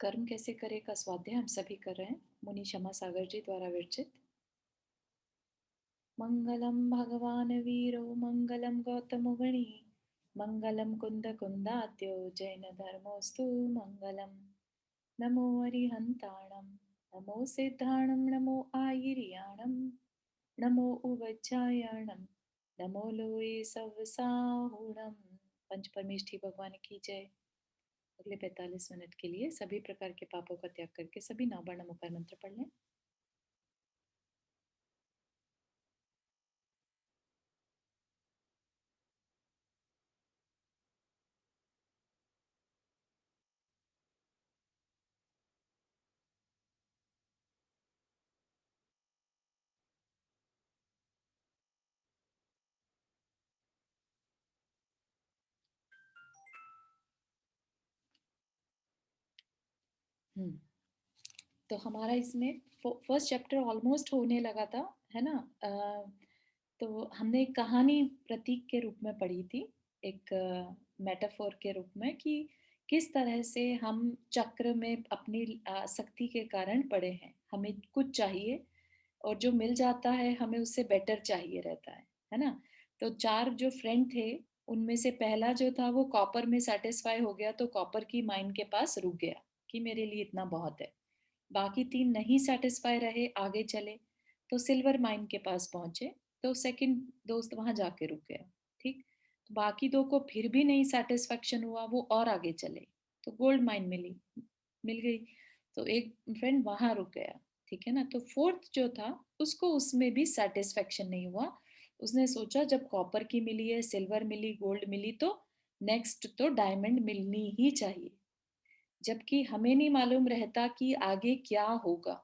कर्म कैसे करे का स्वाध्याय हम सभी कर रहे हैं। मुनि क्षमा सागर जी द्वारा विरचित। मंगलम भगवान वीरो मंगलम गौतम गणी मंगलम कुंद कुंदात्यो जैन धर्मोस्तु मंगलम। नमो अरिहंताणम नमो सिद्धाणम नमो आयिर्याणम नमो उवज्जायणम नमो लोये सवसाहुणम। पंच परमेष्ठी भगवान की जय। अगले 45 मिनट के लिए सभी प्रकार के पापों का त्याग करके सभी नववर्ण मुखर मंत्र पढ़ लें। हम्म तो हमारा इसमें फर्स्ट चैप्टर ऑलमोस्ट होने लगा था, है ना। तो हमने एक कहानी प्रतीक के रूप में पढ़ी थी, एक मेटाफोर के रूप में, कि किस तरह से हम चक्र में अपनी आसक्ति के कारण पड़े हैं। हमें कुछ चाहिए और जो मिल जाता है हमें उससे बेटर चाहिए रहता है ना। तो चार जो फ्रेंड थे, उनमें से पहला जो था वो कॉपर में सेटिस्फाई हो गया, तो कॉपर की माइन के पास रुक गया कि मेरे लिए इतना बहुत है। बाकी तीन नहीं सेटिस्फाई रहे, आगे चले, तो सिल्वर माइन के पास पहुंचे। तो सेकंड दोस्त वहां जाके रुक गया। ठीक। तो बाकी दो को फिर भी नहीं सेटिस्फेक्शन हुआ, वो और आगे चले, तो गोल्ड माइन मिल गई। तो एक फ्रेंड वहां रुक गया। ठीक है ना। तो फोर्थ जो था, उसको उसमें भी सेटिस्फेक्शन नहीं हुआ। उसने सोचा जब कॉपर की मिली है, सिल्वर मिली, गोल्ड मिली, तो नेक्स्ट तो डायमंड मिलनी ही चाहिए। जबकि हमें नहीं मालूम रहता कि आगे क्या होगा,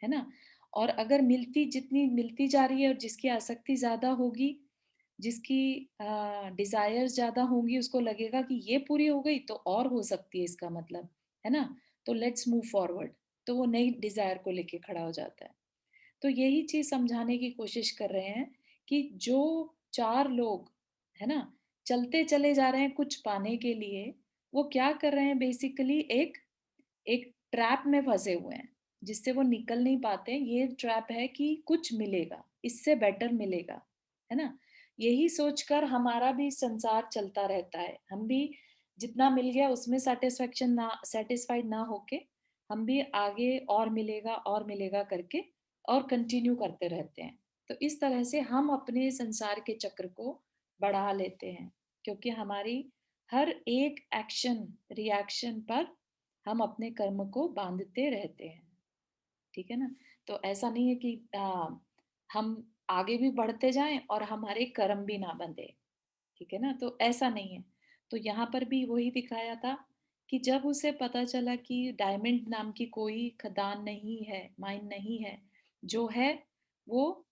है ना। और अगर मिलती जितनी मिलती जा रही है और जिसकी आसक्ति ज्यादा होगी, जिसकी डिजायर्स ज्यादा होंगी, उसको लगेगा कि ये पूरी हो गई तो और हो सकती है, इसका मतलब, है ना। तो लेट्स मूव फॉरवर्ड। तो वो नई डिजायर को लेके खड़ा हो जाता है। तो यही चीज समझाने की कोशिश कर रहे हैं कि जो चार लोग, है ना, चलते चले जा रहे हैं कुछ पाने के लिए, वो क्या कर रहे हैं, बेसिकली एक एक ट्रैप में फंसे हुए हैं, जिससे वो निकल नहीं पाते। ये ट्रैप है कि कुछ मिलेगा, इससे बेटर मिलेगा, है ना। यही सोचकर हमारा भी संसार चलता रहता है। हम भी जितना मिल गया उसमें सेटिस्फाइड ना होके, हम भी आगे और मिलेगा करके और कंटिन्यू करते रहते हैं। तो इस तरह से हम अपने संसार के चक्र को बढ़ा लेते हैं, क्योंकि हमारी हर एक एक्शन रिएक्शन पर हम अपने कर्म को बांधते रहते हैं। ठीक है ना। तो ऐसा नहीं है कि हम आगे भी बढ़ते जाएं और हमारे कर्म भी ना बंधे। ठीक है ना। तो ऐसा नहीं है। तो यहाँ पर भी वही दिखाया था कि जब उसे पता चला कि डायमंड नाम की कोई खदान नहीं है, माइन नहीं है, जो है वो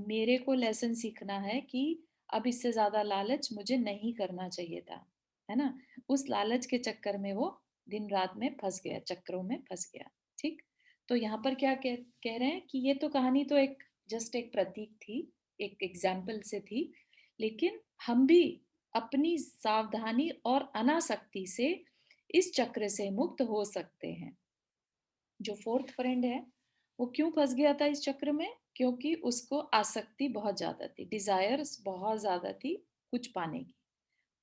मेरे को लेसन सीखना है कि अब इससे ज्यादा लालच मुझे नहीं करना चाहिए था, है ना। उस लालच के चक्कर में वो दिन रात में फंस गया, चक्रों में फंस गया। ठीक। तो यहाँ पर क्या कह रहे हैं कि ये तो कहानी तो एक जस्ट एक प्रतीक थी, एक एग्जाम्पल से थी, लेकिन हम भी अपनी सावधानी और अनासक्ति से इस चक्र से मुक्त हो सकते हैं। जो फोर्थ फ्रेंड है, वो क्यों फंस गया था इस चक्र में? क्योंकि उसको आसक्ति बहुत ज्यादा थी, डिजायर्स बहुत ज्यादा थी कुछ पाने की।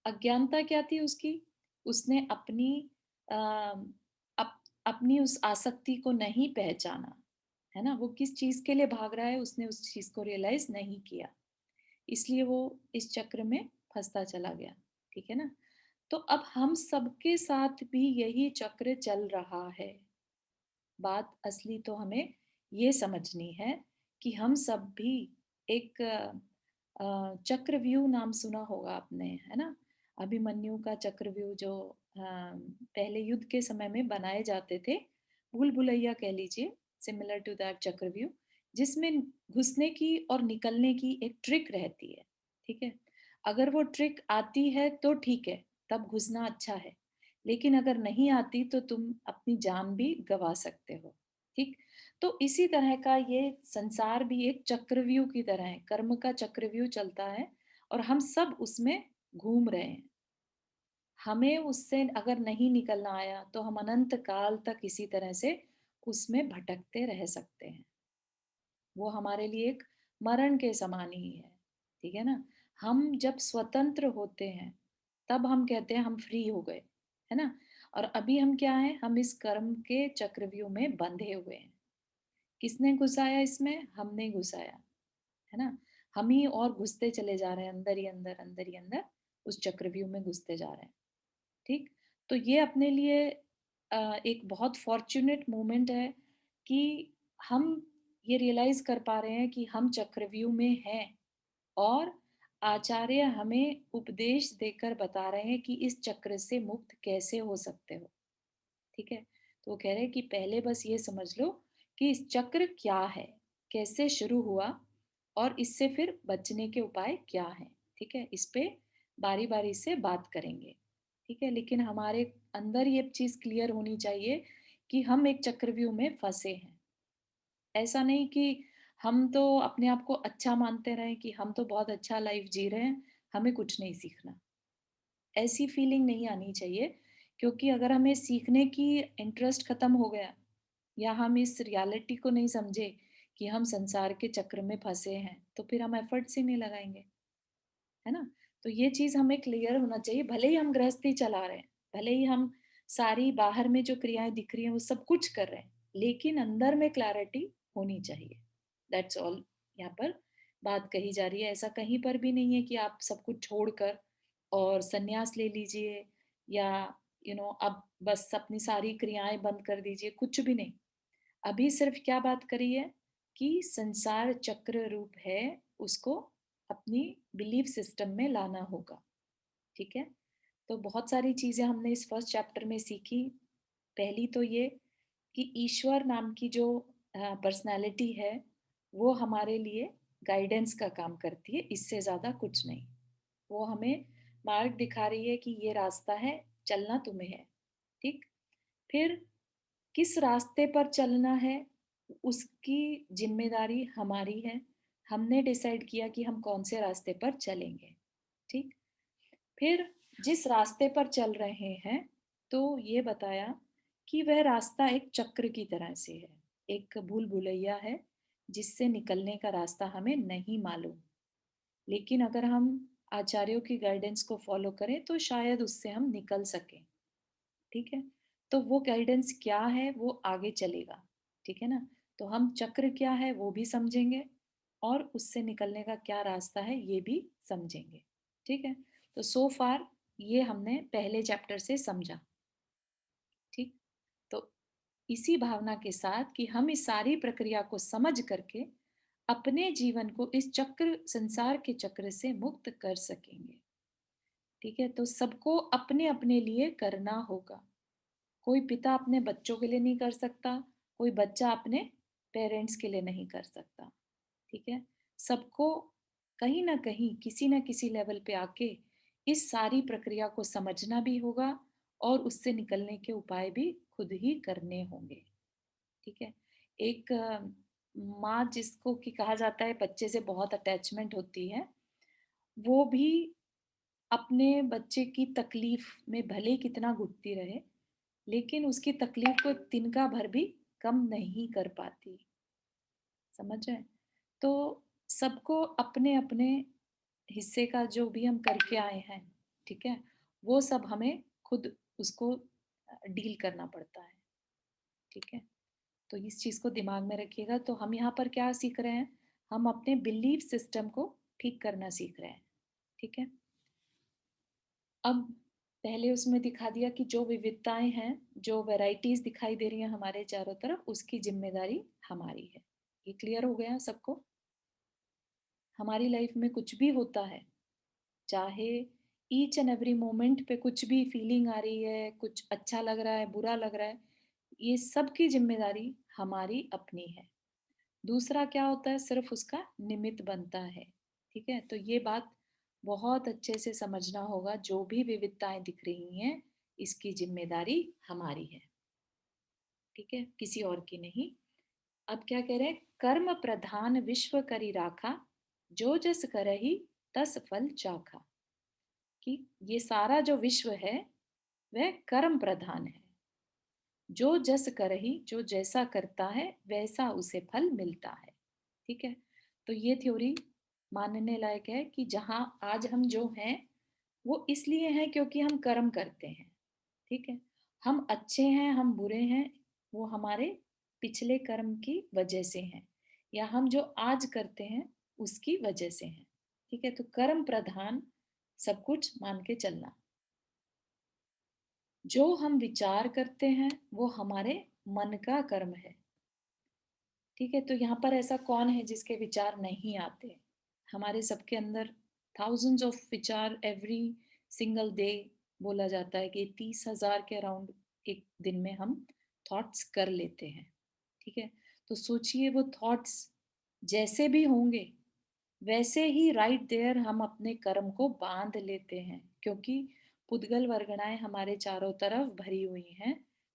अज्ञानता क्या थी उसकी? उसने अ, अप, अपनी उस आसक्ति को नहीं पहचाना, है ना। वो किस चीज के लिए भाग रहा है, उसने उस चीज को रियलाइज नहीं किया, इसलिए वो इस चक्र में फंसता चला गया। ठीक है ना। तो अब हम सबके साथ भी यही चक्र चल रहा है। बात असली तो हमें ये समझनी है कि हम सब भी एक चक्रव्यूह नाम सुना होगा आपने, है ना। अभिमन्यु का चक्रव्यूह जो पहले युद्ध के समय में बनाए जाते थे, भूल भुलैया कह लीजिए, सिमिलर टू दैट चक्रव्यूह, जिसमें घुसने की और निकलने की एक ट्रिक रहती है। ठीक है। अगर वो ट्रिक आती है तो ठीक है, तब घुसना अच्छा है। लेकिन अगर नहीं आती तो तुम अपनी जान भी गवा सकते हो। ठीक। तो इसी तरह का ये संसार भी एक चक्रव्यूह की तरह है, कर्म का चक्रव्यूह चलता है और हम सब उसमें घूम रहे हैं। हमें उससे अगर नहीं निकलना आया तो हम अनंत काल तक इसी तरह से उसमें भटकते रह सकते हैं। वो हमारे लिए एक मरण के समान ही है, ठीक है ना? हम जब स्वतंत्र होते हैं, तब हम कहते हैं हम फ्री हो गए, है ना? और अभी हम क्या हैं? हम इस कर्म के चक्रव्यूह में बंधे हुए हैं। किसने घुसाया इसमें? हमने घुसाया, है ना? हम ही और घुसते चले जा रहे हैं अंदर ही अंदर, अंदर ही अंदर उस चक्रव्यूह में घुसते जा रहे हैं, ठीक? तो ये अपने लिए एक बहुत फॉर्च्यूनेट मोमेंट है कि हम ये रियलाइज़ कर पा रहे हैं कि हम चक्रव्यूह में हैं और आचार्य हमें उपदेश देकर बता रहे हैं कि इस चक्र से मुक्त कैसे हो सकते हो, ठीक है? तो वो कह रहे हैं कि पहले बस ये समझ लो कि इस चक्र क्या है, कैसे शुरू हुआ और इससे फिर बचने के उपाय क्या हैं, ठीक है? इस पे बारी-बारी से बात करेंगे, ठीक है? लेकिन हमारे अंदर ये चीज़ क्लियर होनी चाहिए कि हम एक चक्रव्यूह में फँसे हैं। ऐसा नहीं कि हम तो अपने आप को अच्छा मानते रहें कि हम तो बहुत अच्छा लाइफ़ जी रहे हैं, हमें कुछ नहीं सीखना। ऐसी फीलिंग नहीं आनी चाहिए, क्योंकि अगर हमें सीखने की इंटरेस्ट खत्म हो गया या हम इस रियलिटी को नहीं समझे कि हम संसार के चक्र में फंसे हैं, तो फिर हम एफर्ट्स ही नहीं लगाएंगे, है ना? तो ये चीज हमें क्लियर होना चाहिए। भले ही हम गृहस्थी चला रहे हैं, भले ही हम सारी बाहर में जो क्रियाएं दिख रही हैं वो सब कुछ कर रहे हैं, लेकिन अंदर में क्लैरिटी होनी चाहिए। दैट्स ऑल यहाँ पर बात कही जा रही है। ऐसा कहीं पर भी नहीं है कि आप सब कुछ छोड़कर और संन्यास ले लीजिए या अब बस अपनी सारी क्रियाएं बंद कर दीजिए, कुछ भी नहीं। अभी सिर्फ क्या बात करी है कि संसार चक्र रूप है, उसको अपनी बिलीफ सिस्टम में लाना होगा, ठीक है? तो बहुत सारी चीजें हमने इस फर्स्ट चैप्टर में सीखी। पहली तो ये कि ईश्वर नाम की जो पर्सनालिटी है, वो हमारे लिए गाइडेंस का काम करती है, इससे ज्यादा कुछ नहीं। वो हमें मार्ग दिखा रही है कि ये रास्ता है, चलना तुम्हें है, ठीक? फिर किस रास्ते पर चलना है, उसकी जिम्मेदारी हमारी है। हमने डिसाइड किया कि हम कौन से रास्ते पर चलेंगे, ठीक? फिर जिस रास्ते पर चल रहे हैं, तो ये बताया कि वह रास्ता एक चक्र की तरह से है, एक भूल भुलैया है, जिससे निकलने का रास्ता हमें नहीं मालूम। लेकिन अगर हम आचार्यों की गाइडेंस को फॉलो करें तो शायद उससे हम निकल सकें, ठीक है? तो वो गाइडेंस क्या है वो आगे चलेगा, ठीक है ना? तो हम चक्र क्या है वो भी समझेंगे और उससे निकलने का क्या रास्ता है ये भी समझेंगे, ठीक है? तो सो फार ये हमने पहले चैप्टर से समझा, ठीक? तो इसी भावना के साथ कि हम इस सारी प्रक्रिया को समझ करके अपने जीवन को इस चक्र, संसार के चक्र से मुक्त कर सकेंगे, ठीक है? तो सबको अपने अपने लिए करना होगा। कोई पिता अपने बच्चों के लिए नहीं कर सकता, कोई बच्चा अपने पेरेंट्स के लिए नहीं कर सकता, ठीक है? सबको कहीं न कहीं, किसी न किसी लेवल पे आके इस सारी प्रक्रिया को समझना भी होगा और उससे निकलने के उपाय भी खुद ही करने होंगे, ठीक है? एक माँ जिसको कि कहा जाता है बच्चे से बहुत अटैचमेंट होती है, वो भी अपने बच्चे की तकलीफ में भले ही कितना घुटती रहे, लेकिन उसकी तकलीफ को तिनका भर भी कम नहीं कर पाती, समझ रहे हैं? तो सबको अपने अपने हिस्से का जो भी हम करके आए हैं, ठीक है, वो सब हमें खुद उसको डील करना पड़ता है, ठीक है? तो इस चीज को दिमाग में रखिएगा। तो हम यहाँ पर क्या सीख रहे हैं? हम अपने बिलीफ सिस्टम को ठीक करना सीख रहे हैं, ठीक है? अब पहले उसमें दिखा दिया कि जो विविधताएं हैं, जो वैरायटीज दिखाई दे रही हैं हमारे चारों तरफ, उसकी जिम्मेदारी हमारी है। ये क्लियर हो गया सबको? हमारी लाइफ में कुछ भी होता है, चाहे ईच एंड एवरी मोमेंट पे कुछ भी फीलिंग आ रही है, कुछ अच्छा लग रहा है, बुरा लग रहा है, ये सब की जिम्मेदारी हमारी अपनी है। दूसरा क्या होता है? सिर्फ उसका निमित्त बनता है, ठीक है? तो ये बात बहुत अच्छे से समझना होगा। जो भी विविधताएं दिख रही हैं, इसकी जिम्मेदारी हमारी है, ठीक है? किसी और की नहीं। अब क्या कह रहे हैं? कर्म प्रधान विश्व करी राखा, जो जस करही तस फल चाखा। कि ये सारा जो विश्व है वह कर्म प्रधान है। जो जस करहि, जो जैसा करता है वैसा उसे फल मिलता है। ठीक है, तो ये थ्योरी मानने लायक है कि जहां आज हम जो हैं वो इसलिए हैं क्योंकि हम कर्म करते हैं। ठीक है, हम अच्छे हैं हम बुरे हैं वो हमारे पिछले कर्म की वजह से हैं, या हम जो आज करते हैं उसकी वजह से हैं। ठीक है, तो कर्म प्रधान सब कुछ मान के चलना। जो हम विचार करते हैं वो हमारे मन का कर्म है। ठीक है, तो यहाँ पर ऐसा कौन है जिसके विचार नहीं आते? हमारे सबके अंदर थाउजेंड्स ऑफ विचार एवरी सिंगल डे। बोला जाता है कि 30,000 के अराउंड एक दिन में हम थॉट्स कर लेते हैं। ठीक है, तो सोचिए वो थॉट्स जैसे भी होंगे वैसे ही राइट देयर हम अपने कर्म को बांध लेते हैं, क्योंकि पुद्गल वर्गणाएं हमारे चारों तरफ भरी हुई हैं।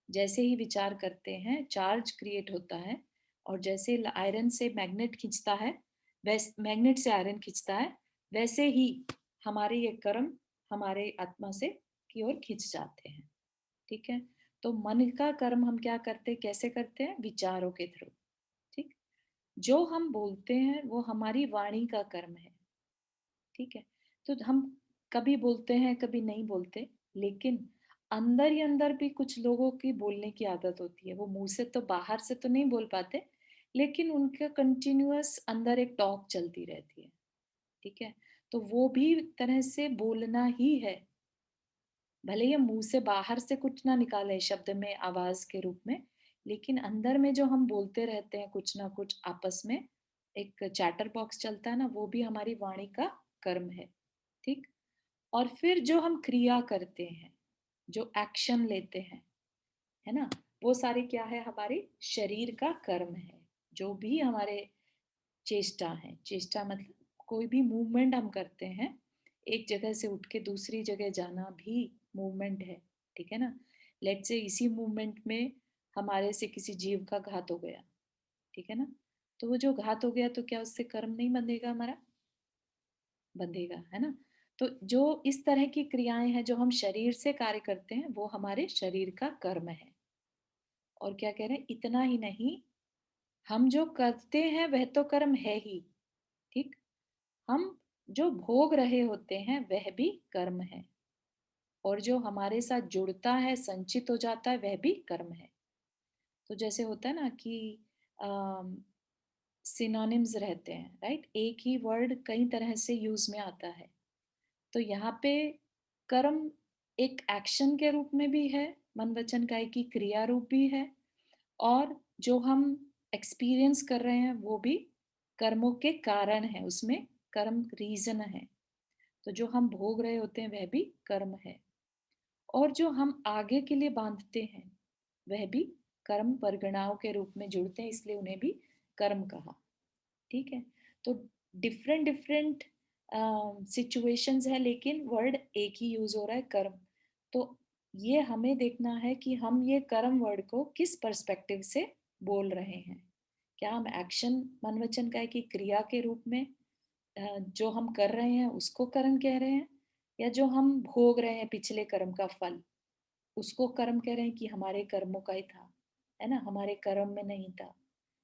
जैसे ही विचार करते हैं चार्ज क्रिएट होता है, और जैसे आयरन से मैग्नेट खींचता है, वैसे मैग्नेट से आयरन खींचता है, वैसे ही हमारे ये कर्म हमारे आत्मा से की ओर खींच जाते हैं। ठीक है, तो मन का कर्म हम क्या करते हैं, कैसे करते हैं? विचारों के थ्रू। ठीक, जो हम बोलते हैं वो हमारी वाणी का कर्म है। ठीक है, तो हम कभी बोलते हैं कभी नहीं बोलते, लेकिन अंदर ही अंदर भी कुछ लोगों की बोलने की आदत होती है। वो मुंह से तो बाहर से तो नहीं बोल पाते, लेकिन उनका कंटिन्यूअस अंदर एक टॉक चलती रहती है। ठीक है, तो वो भी एक तरह से बोलना ही है। भले ये मुंह से बाहर से कुछ ना निकाले शब्द में आवाज के रूप में, लेकिन अंदर में जो हम बोलते रहते हैं कुछ ना कुछ आपस में, एक चैटर बॉक्स चलता है ना, वो भी हमारी वाणी का कर्म है। ठीक, और फिर जो हम क्रिया करते हैं, जो एक्शन लेते हैं, है ना, वो सारे क्या है? हमारे शरीर का कर्म है। जो भी हमारे चेष्टा है, चेष्टा मतलब कोई भी मूवमेंट हम करते हैं, एक जगह से उठ के दूसरी जगह जाना भी मूवमेंट है। ठीक है ना, लेट से इसी मूवमेंट में हमारे से किसी जीव का घात हो गया। ठीक है ना, तो वो जो घात हो गया तो क्या उससे कर्म नहीं बंधेगा हमारा? बंधेगा, है ना। तो जो इस तरह की क्रियाएं हैं जो हम शरीर से कार्य करते हैं वो हमारे शरीर का कर्म है। और क्या कह रहे हैं, इतना ही नहीं, हम जो करते हैं वह तो कर्म है ही। ठीक, हम जो भोग रहे होते हैं वह भी कर्म है, और जो हमारे साथ जुड़ता है संचित हो जाता है वह भी कर्म है। तो जैसे होता है ना कि सिनोनिम्स रहते हैं, राइट, एक ही वर्ड कई तरह से यूज में आता है। तो यहाँ पे कर्म एक एक्शन के रूप में भी है, मन वचन काया की क्रिया रूप भी है, और जो हम एक्सपीरियंस कर रहे हैं वो भी कर्मों के कारण है, उसमें कर्म रीजन है। तो जो हम भोग रहे होते हैं वह भी कर्म है, और जो हम आगे के लिए बांधते हैं वह भी कर्म परिगणाओं के रूप में जुड़ते हैं, इसलिए उन्हें भी कर्म कहा। ठीक है, तो डिफरेंट डिफरेंट सिचुएशंस है, लेकिन वर्ड एक ही यूज हो रहा है, कर्म। तो ये हमें देखना है कि हम ये कर्म वर्ड को किस पर्सपेक्टिव से बोल रहे हैं। क्या हम एक्शन मन वचन काया की क्रिया के रूप में जो हम कर रहे हैं उसको कर्म कह रहे हैं, या जो हम भोग रहे हैं पिछले कर्म का फल उसको कर्म कह रहे हैं कि हमारे कर्मों का ही था, है ना, हमारे कर्म में नहीं था,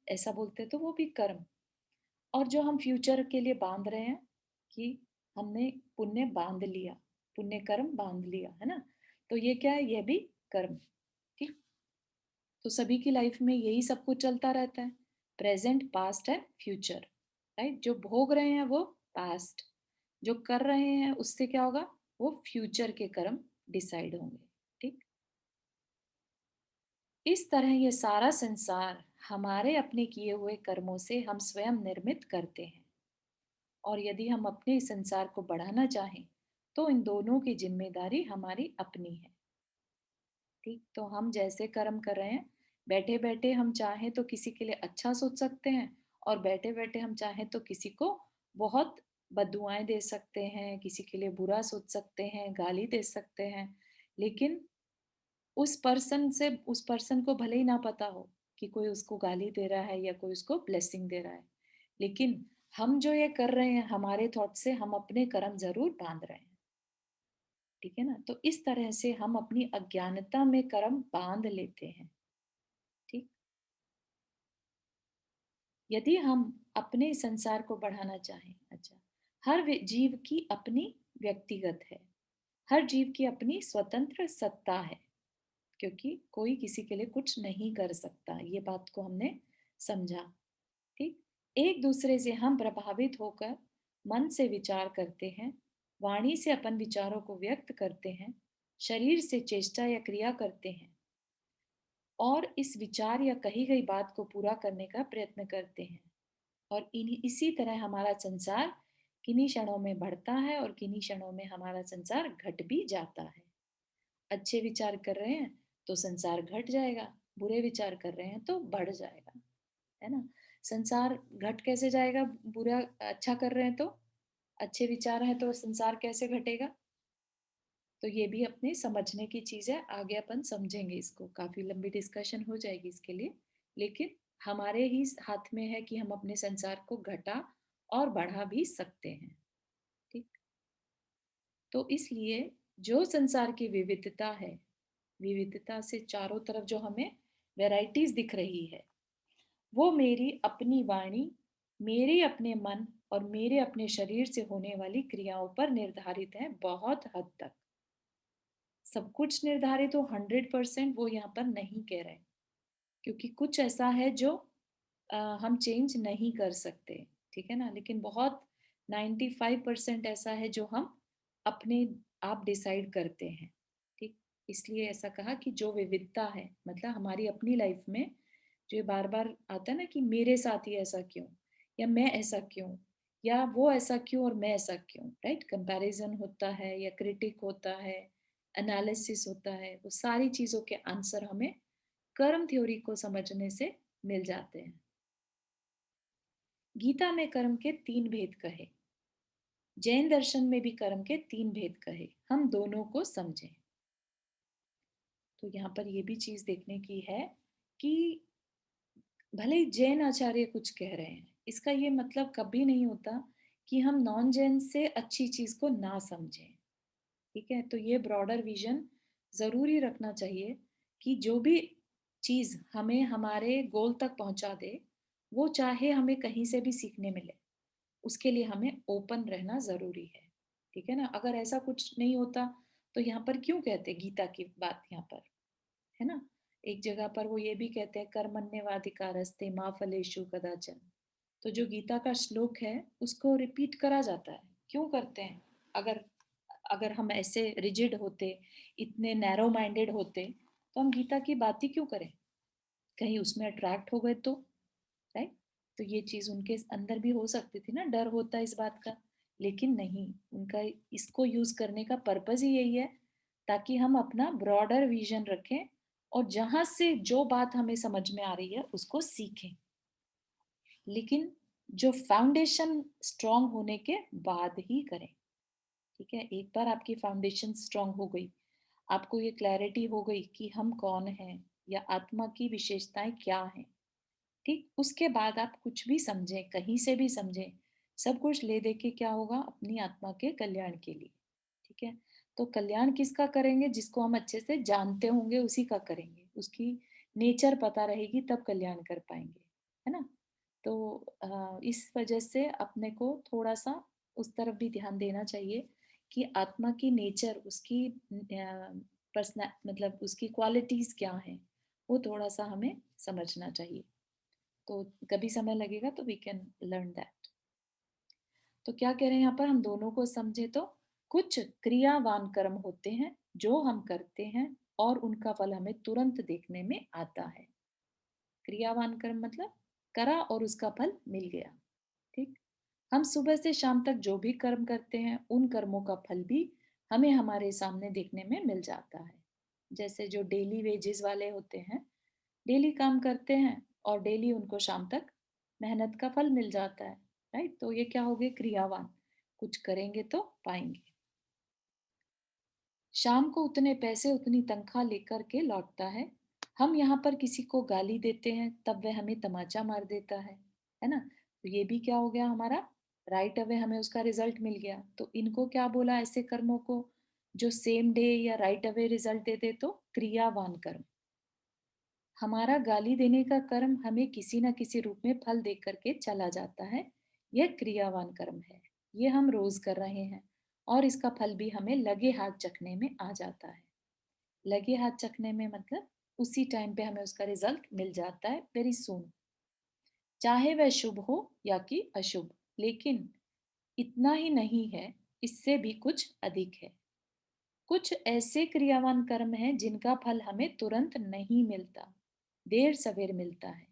ऐसा बोलते तो वो भी कर्म। और जो हम फ्यूचर के लिए बांध रहे हैं कि हमने पुण्य बांध लिया, पुण्य कर्म बांध लिया, है ना, तो ये क्या है? ये भी कर्म। ठीक, तो सभी की लाइफ में यही सब कुछ चलता रहता है, present past and future. Right, जो भोग रहे हैं वो पास्ट, जो कर रहे हैं उससे क्या होगा? वो फ्यूचर के कर्म डिसाइड होंगे। ठीक, इस तरह ये सारा संसार हमारे अपने किए हुए कर्मों से हम स्वयं निर्मित करते हैं, और यदि हम अपने इस संसार को बढ़ाना चाहें तो इन दोनों की जिम्मेदारी हमारी अपनी है। ठीक, तो हम जैसे कर्म कर रहे हैं, बैठे बैठे हम चाहें तो किसी के लिए अच्छा सोच सकते हैं, और बैठे बैठे हम चाहें तो किसी को बहुत बददुआएं दे सकते हैं, किसी के लिए बुरा सोच सकते हैं, गाली दे सकते हैं। लेकिन उस पर्सन को भले ही ना पता हो कि कोई उसको गाली दे रहा है या कोई उसको ब्लेसिंग दे रहा है, लेकिन हम जो ये कर रहे हैं हमारे थॉट से हम अपने कर्म जरूर बांध रहे हैं। ठीक है ना। तो इस तरह से हम अपनी अज्ञानता में कर्म बांध लेते हैं। ठीक। यदि हम अपने संसार को बढ़ाना चाहें, अच्छा, हर जीव की अपनी व्यक्तिगत है, हर जीव की अपनी स्वतंत्र सत्ता है, क्योंकि कोई किसी के लिए कुछ नहीं कर सकता, ये बात को हमने समझा। ठीक। एक दूसरे से हम प्रभावित होकर मन से विचार करते हैं, वाणी से अपन विचारों को व्यक्त करते हैं, शरीर से चेष्टा या क्रिया करते हैं और इस विचार या कही गई बात को पूरा करने का प्रयत्न करते हैं। और इसी तरह हमारा संसार किन्हीं क्षणों में बढ़ता है और किन्हीं क्षणों में हमारा संसार घट भी जाता है। अच्छे विचार कर रहे हैं तो संसार घट जाएगा, बुरे विचार कर रहे हैं तो बढ़ जाएगा, है ना। संसार घट कैसे जाएगा? बुरा अच्छा कर रहे हैं तो, अच्छे विचार हैं तो संसार कैसे घटेगा? तो ये भी अपने समझने की चीज है, आगे अपन समझेंगे इसको, काफी लंबी डिस्कशन हो जाएगी इसके लिए। लेकिन हमारे ही हाथ में है कि हम अपने संसार को घटा और बढ़ा भी सकते हैं। ठीक। तो इसलिए जो संसार की विविधता है, विविधता से चारों तरफ जो हमें वैरायटीज दिख रही है, वो मेरी अपनी वाणी, मेरे अपने मन और मेरे अपने शरीर से होने वाली क्रियाओं पर निर्धारित है बहुत हद तक। सब कुछ निर्धारित हो 100% वो यहाँ पर नहीं कह रहे, क्योंकि कुछ ऐसा है जो हम चेंज नहीं कर सकते, ठीक है ना। लेकिन बहुत 95% ऐसा है जो हम अपने आप डिसाइड करते हैं। ठीक। इसलिए ऐसा कहा कि जो विविधता है, मतलब हमारी अपनी लाइफ में जो ये बार बार आता है ना कि मेरे साथ ही ऐसा क्यों, या मैं ऐसा क्यों, या वो ऐसा क्यों और मैं ऐसा क्यों, राइट। कंपैरिजन होता है या क्रिटिक होता है, एनालिसिस होता है, वो सारी चीजों के आंसर हमें कर्म थ्योरी को समझने से मिल जाते हैं। गीता में कर्म के 3 भेद कहे, जैन दर्शन में भी कर्म के 3 भेद कहे, हम दोनों को समझें। तो यहाँ पर ये भी चीज देखने की है कि भले ही जैन आचार्य कुछ कह रहे हैं, इसका ये मतलब कभी नहीं होता कि हम नॉन जैन से अच्छी चीज को ना समझें। ठीक है। तो ये ब्रॉडर विजन जरूरी रखना चाहिए कि जो भी चीज हमें हमारे गोल तक पहुंचा दे, वो चाहे हमें कहीं से भी सीखने मिले, उसके लिए हमें ओपन रहना जरूरी है। ठीक है ना। अगर ऐसा कुछ नहीं होता तो यहाँ पर क्यों कहते गीता की बात यहाँ पर, है ना। एक जगह पर वो ये भी कहते हैं कर्मण्येवाधिकारस्ते मा फलेषु कदाचन। तो जो गीता का श्लोक है उसको रिपीट करा जाता है, क्यों करते हैं? अगर अगर हम ऐसे रिजिड होते, इतने नैरो माइंडेड होते, तो हम गीता की बात ही क्यों करें? कहीं उसमें अट्रैक्ट हो गए तो, राइट। तो ये चीज उनके अंदर भी हो सकती थी ना, डर होता है इस बात का। लेकिन नहीं, उनका इसको यूज करने का पर्पज ही यही है ताकि हम अपना ब्रॉडर विजन रखें और जहां से जो बात हमें समझ में आ रही है उसको सीखें। लेकिन जो फाउंडेशन स्ट्रांग होने के बाद ही करें। ठीक है। एक बार आपकी फाउंडेशन स्ट्रांग हो गई, आपको ये क्लैरिटी हो गई कि हम कौन हैं या आत्मा की विशेषताएं क्या हैं, ठीक, उसके बाद आप कुछ भी समझें, कहीं से भी समझें, सब कुछ ले दे के क्या होगा? अपनी आत्मा के कल्याण के लिए। ठीक है। तो कल्याण किसका करेंगे? जिसको हम अच्छे से जानते होंगे उसी का करेंगे, उसकी नेचर पता रहेगी तब कल्याण कर पाएंगे, है ना। तो इस वजह से अपने को थोड़ा सा उस तरफ भी ध्यान देना चाहिए कि आत्मा की नेचर, उसकी पर्सनल मतलब उसकी क्वालिटीज क्या हैं, वो थोड़ा सा हमें समझना चाहिए। तो कभी समय लगेगा तो वी कैन लर्न दैट। तो क्या कह रहे हैं यहाँ पर? हम दोनों को समझे तो कुछ क्रियावान कर्म होते हैं जो हम करते हैं और उनका फल हमें तुरंत देखने में आता है। क्रियावान कर्म मतलब करा और उसका फल मिल गया। ठीक। हम सुबह से शाम तक जो भी कर्म करते हैं उन कर्मों का फल भी हमें हमारे सामने देखने में मिल जाता है। जैसे जो डेली वेजेस वाले होते हैं, डेली काम करते हैं और डेली उनको शाम तक मेहनत का फल मिल जाता है, राइट। तो ये क्या हो गए? क्रियावान, कुछ करेंगे तो पाएंगे। शाम को उतने पैसे उतनी तनख्वाह लेकर के लौटता है। हम यहाँ पर किसी को गाली देते हैं तब वह हमें तमाचा मार देता है ना। तो ये भी क्या हो गया हमारा? राइट अवे हमें उसका रिजल्ट मिल गया। तो इनको क्या बोला ऐसे कर्मों को? जो सेम डे या राइट अवे रिजल्ट दे दे तो क्रियावान कर्म। हमारा गाली देने का कर्म हमें किसी न किसी रूप में फल दे करके चला जाता है, यह क्रियावान कर्म है। ये हम रोज कर रहे हैं और इसका फल भी हमें लगे हाथ चखने में आ जाता है। लगे हाथ चखने में मतलब उसी टाइम पे हमें उसका रिजल्ट मिल जाता है वेरी सून, चाहे वह शुभ हो या कि अशुभ। लेकिन इतना ही नहीं है, इससे भी कुछ अधिक है। कुछ ऐसे क्रियावान कर्म हैं जिनका फल हमें तुरंत नहीं मिलता, देर सवेर मिलता है।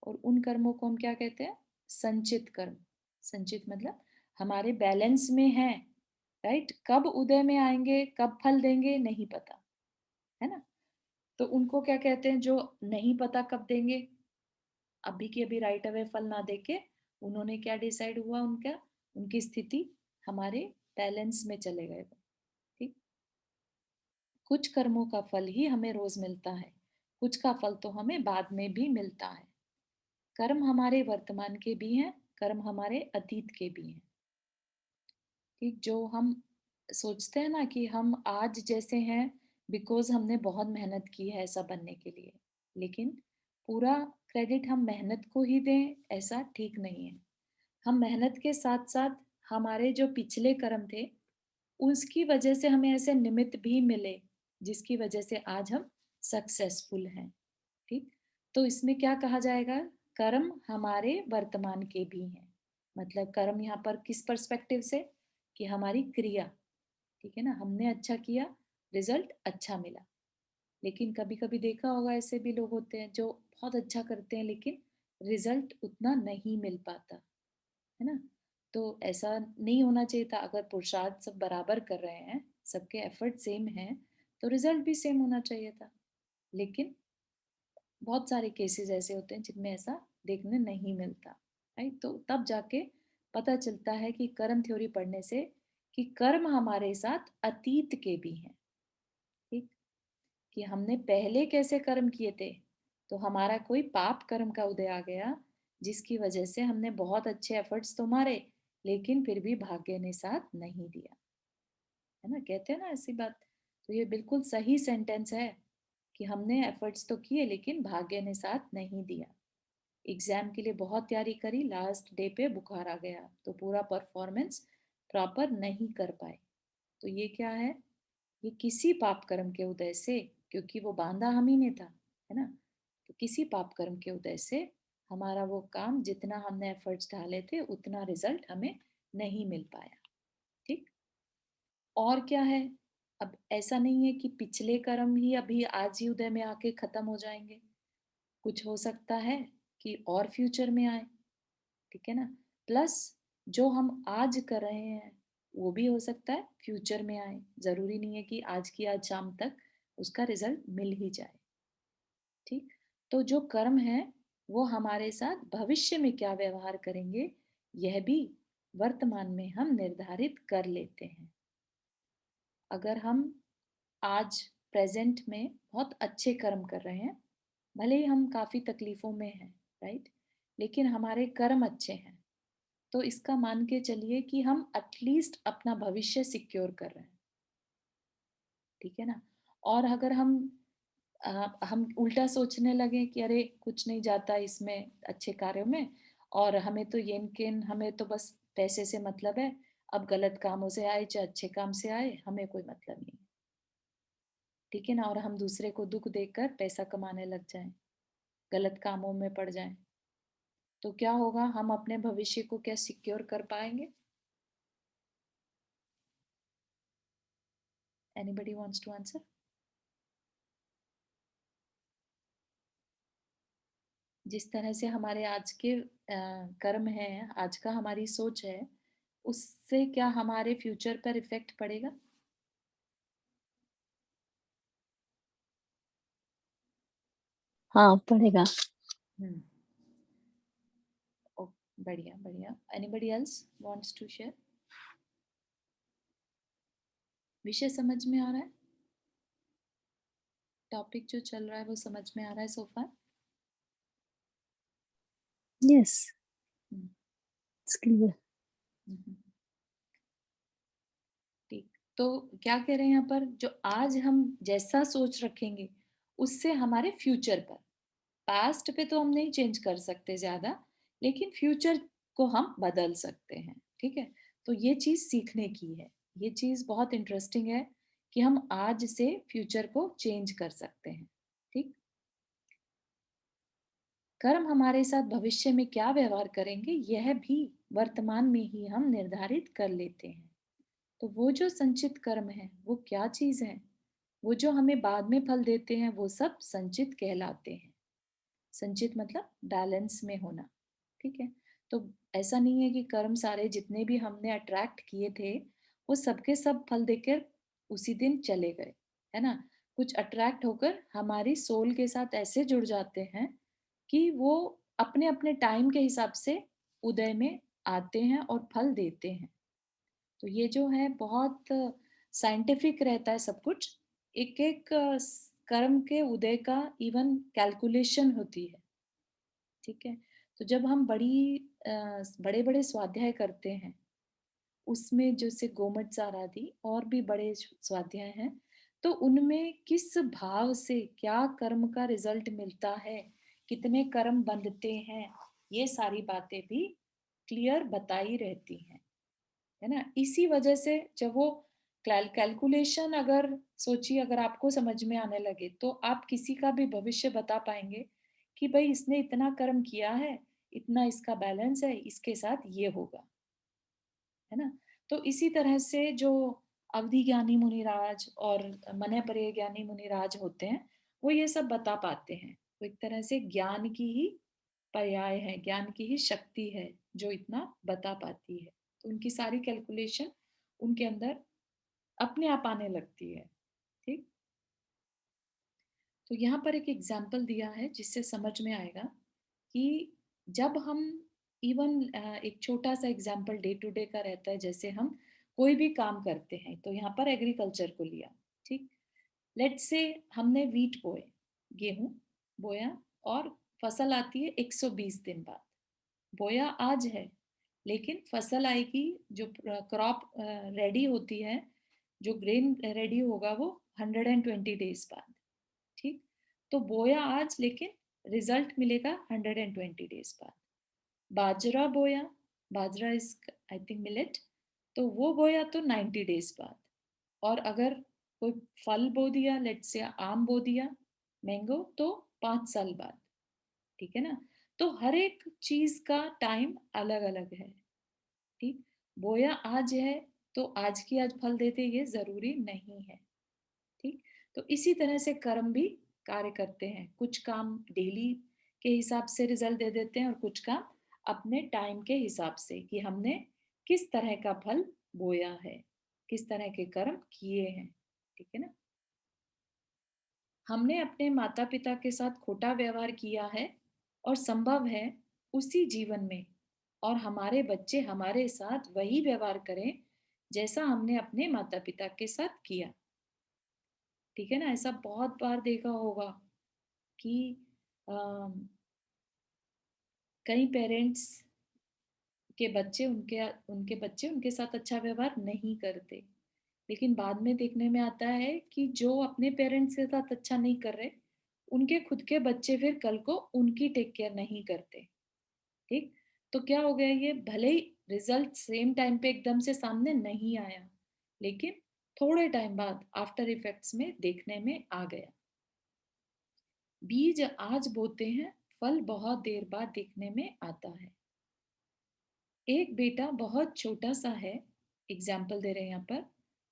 और उन कर्मों को हम क्या कहते हैं? संचित कर्म। संचित मतलब हमारे बैलेंस में है, राइट? कब उदय में आएंगे, कब फल देंगे, नहीं पता, है ना? तो उनको क्या कहते हैं? जो नहीं पता कब देंगे, अभी की अभी राइट अवे फल ना देके उन्होंने क्या डिसाइड हुआ, उनका उनकी स्थिति हमारे बैलेंस में चले गए वो, ठीक। कुछ कर्मों का फल ही हमें रोज मिलता है, कुछ का फल तो हमें बाद में भी मिलता है। कर्म हमारे वर्तमान के भी हैं, कर्म हमारे अतीत के भी हैं, ठीक। जो हम सोचते हैं ना कि हम आज जैसे हैं बिकॉज हमने बहुत मेहनत की है ऐसा बनने के लिए, लेकिन पूरा क्रेडिट हम मेहनत को ही दें ऐसा ठीक नहीं है। हम मेहनत के साथ साथ हमारे जो पिछले कर्म थे उसकी वजह से हमें ऐसे निमित्त भी मिले जिसकी वजह से आज हम सक्सेसफुल हैं, ठीक। तो इसमें क्या कहा जाएगा? कर्म हमारे वर्तमान के भी हैं। मतलब कर्म यहाँ पर किस पर्सपेक्टिव से? कि हमारी क्रिया, ठीक है ना, हमने अच्छा किया, रिजल्ट अच्छा मिला। लेकिन कभी कभी देखा होगा ऐसे भी लोग होते हैं जो बहुत अच्छा करते हैं लेकिन रिजल्ट उतना नहीं मिल पाता, है ना? तो ऐसा नहीं होना चाहिए था। अगर पुरुषार्थ सब बराबर कर रहे हैं, सबके एफर्ट सेम हैं, तो रिजल्ट भी सेम होना चाहिए था। लेकिन बहुत सारे केसेस ऐसे होते हैं जिनमें ऐसा देखने नहीं मिलता, राइट? तो तब जाके पता चलता है कि कर्म थ्योरी पढ़ने से कि कर्म हमारे साथ अतीत के भी हैं, ठीक। कि हमने पहले कैसे कर्म किए थे, तो हमारा कोई पाप कर्म का उदय आ गया जिसकी वजह से हमने बहुत अच्छे एफर्ट्स तो मारे लेकिन फिर भी भाग्य ने साथ नहीं दिया, है ना? कहते हैं ना ऐसी बात। तो ये बिल्कुल सही सेंटेंस है कि हमने एफर्ट्स तो किए लेकिन भाग्य ने साथ नहीं दिया। एग्जाम के लिए बहुत तैयारी करी, लास्ट डे पे बुखार आ गया तो पूरा परफॉर्मेंस प्रॉपर नहीं कर पाए। तो ये क्या है? ये किसी पाप कर्म के उदय से, क्योंकि वो बांधा हम ही ने था, है ना? तो किसी पाप कर्म के उदय से हमारा वो काम जितना हमने एफर्ट्स डाले थे उतना रिजल्ट हमें नहीं मिल पाया, ठीक। और क्या है? अब ऐसा नहीं है कि पिछले कर्म ही अभी आज ही उदय में आके खत्म हो जाएंगे। कुछ हो सकता है कि और फ्यूचर में आए, ठीक है ना? प्लस जो हम आज कर रहे हैं वो भी हो सकता है फ्यूचर में आए। जरूरी नहीं है कि आज की आज शाम तक उसका रिजल्ट मिल ही जाए, ठीक। तो जो कर्म है वो हमारे साथ भविष्य में क्या व्यवहार करेंगे यह भी वर्तमान में हम निर्धारित कर लेते हैं। अगर हम आज प्रेजेंट में बहुत अच्छे कर्म कर रहे हैं, भले ही हम काफी तकलीफों में हैं, राइट, लेकिन हमारे कर्म अच्छे हैं, तो इसका मान के चलिए कि हम एटलीस्ट अपना भविष्य सिक्योर कर रहे हैं, ठीक है ना? और अगर हम उल्टा सोचने लगे कि अरे कुछ नहीं जाता इसमें अच्छे कार्यों में, और हमें तो हमें तो बस पैसे से मतलब है, अब गलत कामों से आए चाहे अच्छे काम से आए हमें कोई मतलब नहीं, ठीक है ना? और हम दूसरे को दुख देकर पैसा कमाने लग जाएं, गलत कामों में पड़ जाएं, तो क्या होगा? हम अपने भविष्य को क्या सिक्योर कर पाएंगे? Anybody wants to answer? जिस तरह से हमारे आज के कर्म है, आज का हमारी सोच है, उससे क्या हमारे फ्यूचर पर इफेक्ट पड़ेगा? हाँ पड़ेगा। हम्म। ओ, बढ़िया बढ़िया। Anybody else wants to share? विषय समझ में आ रहा है? टॉपिक जो चल रहा है वो समझ में आ रहा है so far? Yes, hmm, it's clear. Hmm, ठीक। तो क्या कह रहे हैं यहाँ पर, जो आज हम जैसा सोच रखेंगे, उससे हमारे फ्यूचर पर, पास्ट पे तो हम नहीं चेंज कर सकते ज़्यादा, लेकिन फ्यूचर को हम बदल सकते हैं, ठीक है? तो ये चीज़ सीखने की है। ये चीज़ बहुत इंटरेस्टिंग है कि हम आज से फ्यूचर को चेंज कर सकते हैं, ठीक? कर्म हमारे साथ भविष्य में क्या व्यवहार करेंगे, यह भी वर्तमान में ही हम निर्धारित कर लेते हैं। तो वो जो संचित कर्म है, वो क्या चीज़ है? वो जो हमें बाद में फल देते हैं, वो सब संचित कहलाते हैं। संचित मतलब बैलेंस में होना, ठीक है? तो ऐसा नहीं है कि कर्म सारे जितने भी हमने अट्रैक्ट किए थे, वो सबके सब फल देकर उसी दिन चले गए, है ना? कुछ अट्रैक्ट होकर हमारी सोल के साथ ऐसे जुड़ जाते हैं कि वो अपने-अपने टाइम के हिसाब से उदय में आते हैं और फल देते हैं। तो ये जो है बहुत साइंटिफिक रहता है सब कुछ। एक-एक कर्म के उदय का इवन कैलकुलेशन होती है, ठीक है? तो जब हम बड़े-बड़े स्वाध्याय करते हैं, उसमें जैसे गोमट सार आदि और भी बड़े स्वाध्याय हैं, तो उनमें किस भाव से क्या कर्म का रिजल्ट मिलता है, कितने कर्म बंधते हैं, ये सारी बातें भी क्लियर बताई रहती हैं। है ना? इसी वजह से जब वो कैलकुलेशन अगर सोचिए, अगर आपको समझ में आने लगे, तो आप किसी का भी भविष्य बता पाएँगे कि भई इसने इतना कर्म किया है, इतना इसका बैलेंस है, इसके साथ ये होगा। है ना? तो इसी तरह से जो अवधि ज्ञानी मुनिराज और मनःपर्य ज्ञानी मुनिराज होते हैं, वो ये सब बता पाते हैं। वो एक तरह से ज्ञान की ही पर्याय है, ज्ञान की ही शक्ति है, जो इतना बता पाती है। तो उनकी सारी कैलकुलेशन उनके अंदर अपने आप आने लगती है, ठीक? तो यहाँ पर एक एग्ज़ाम्पल दिया है जिससे समझ में आएगा कि जब हम इवन एक छोटा-सा एग्ज़ाम्पल डे टू डे का रहता है, जैसे हम कोई भी काम करते हैं, तो यहाँ पर एग्रीकल्चर को लिया, ठीक? लेट्स से हमने व्हीट बोए, गेहूँ बोया और फसल आती है 120 दिन बाद। बोया आज है, लेकिन फसल आएगी, जो क्रॉप रेडी होती है, जो ग्रेन रेडी होगा वो 120 डेज़ बाद, ठीक? तो बोया आज, लेकिन रिजल्ट मिलेगा 120 डेज़ बाद। बाजरा बोया, बाजरा इज़ आई थिंक मिलेट, तो वो बोया तो 90 डेज़ बाद। और अगर कोई फल बो दिया, लेट्स से आम बो दिया, मैंगो, तो 5 साल बाद, ठीक है ना? तो हर एक चीज़ का टाइम अलग-अलग है, ठीक? बोया आज है, तो आज की आज फल देते ये ज़रूरी नहीं है, ठीक? तो इसी तरह से कर्म भी कार्य करते हैं। कुछ काम डेली के हिसाब से रिज़ल्ट दे देते हैं और कुछ काम अपने टाइम के हिसाब से कि हमने किस तरह का फल बोया है, किस तरह के कर्म किए हैं, ठीक है ना? हमने अपने माता-पिता के साथ खोटा व्यवहार किया है और संभव है उसी जीवन में और हमारे बच्चे हमारे साथ वही व्यवहार करें जैसा हमने अपने माता-पिता के साथ किया। ठीक है ना? ऐसा बहुत बार देखा होगा कि अम, कई पेरेंट्स के बच्चे उनके उनके बच्चे उनके साथ अच्छा व्यवहार नहीं करते। लेकिन बाद में देखने में आता है कि जो अपने पेरेंट्स के साथ अच्छा नहीं कर रहे, उनके खुद के बच्चे फिर कल को उनकी टेक केयर नहीं करते, ठीक? तो क्या हो गया, ये भले ही रिज़ल्ट सेम टाइम पे एकदम से सामने नहीं आया, लेकिन थोड़े टाइम बाद आफ्टर इफेक्ट्स में देखने में आ गया। बीज आज बोते हैं, फल बहुत देर बाद देखने में आता है। एक बेटा बहुत छोटा-सा है, एग्ज़ाम्पल दे रहे हैं यहाँ पर,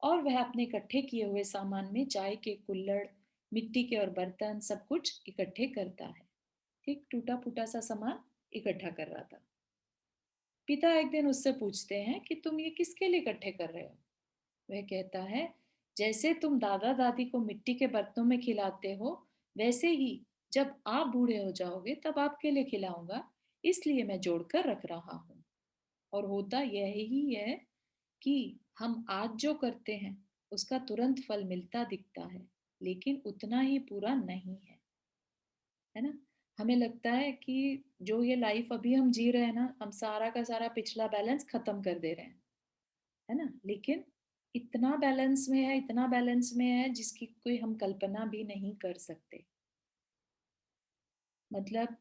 और वह अपने इकट्ठे किए हुए सामान में चाय के कुल्हड़, मिट्टी के और बर्तन सब कुछ इकट्ठे करता है। ठीक टूटा-फूटा सा सामान इकट्ठा कर रहा था। पिता एक दिन उससे पूछते हैं कि तुम ये किसके लिए इकट्ठे कर रहे हो? वह कहता है, जैसे तुम दादा-दादी को मिट्टी के बर्तनों में खिलाते हो, वैसे ही जब आप बूढ़े हो जाओगे तब आपके लिए खिलाऊंगा, इसलिए मैं जोड़कर रख रहा हूँ। और होता यही है कि हम आज जो करते हैं उसका तुरंत फल मिलता दिखता है, लेकिन उतना ही पूरा नहीं है ना? हमें लगता है कि जो ये लाइफ अभी हम जी रहे हैं ना, हम सारा का सारा पिछला बैलेंस खत्म कर दे रहे हैं, है ना? लेकिन इतना बैलेंस में है, इतना बैलेंस में है जिसकी कोई हम कल्पना भी नहीं कर सकते। मतलब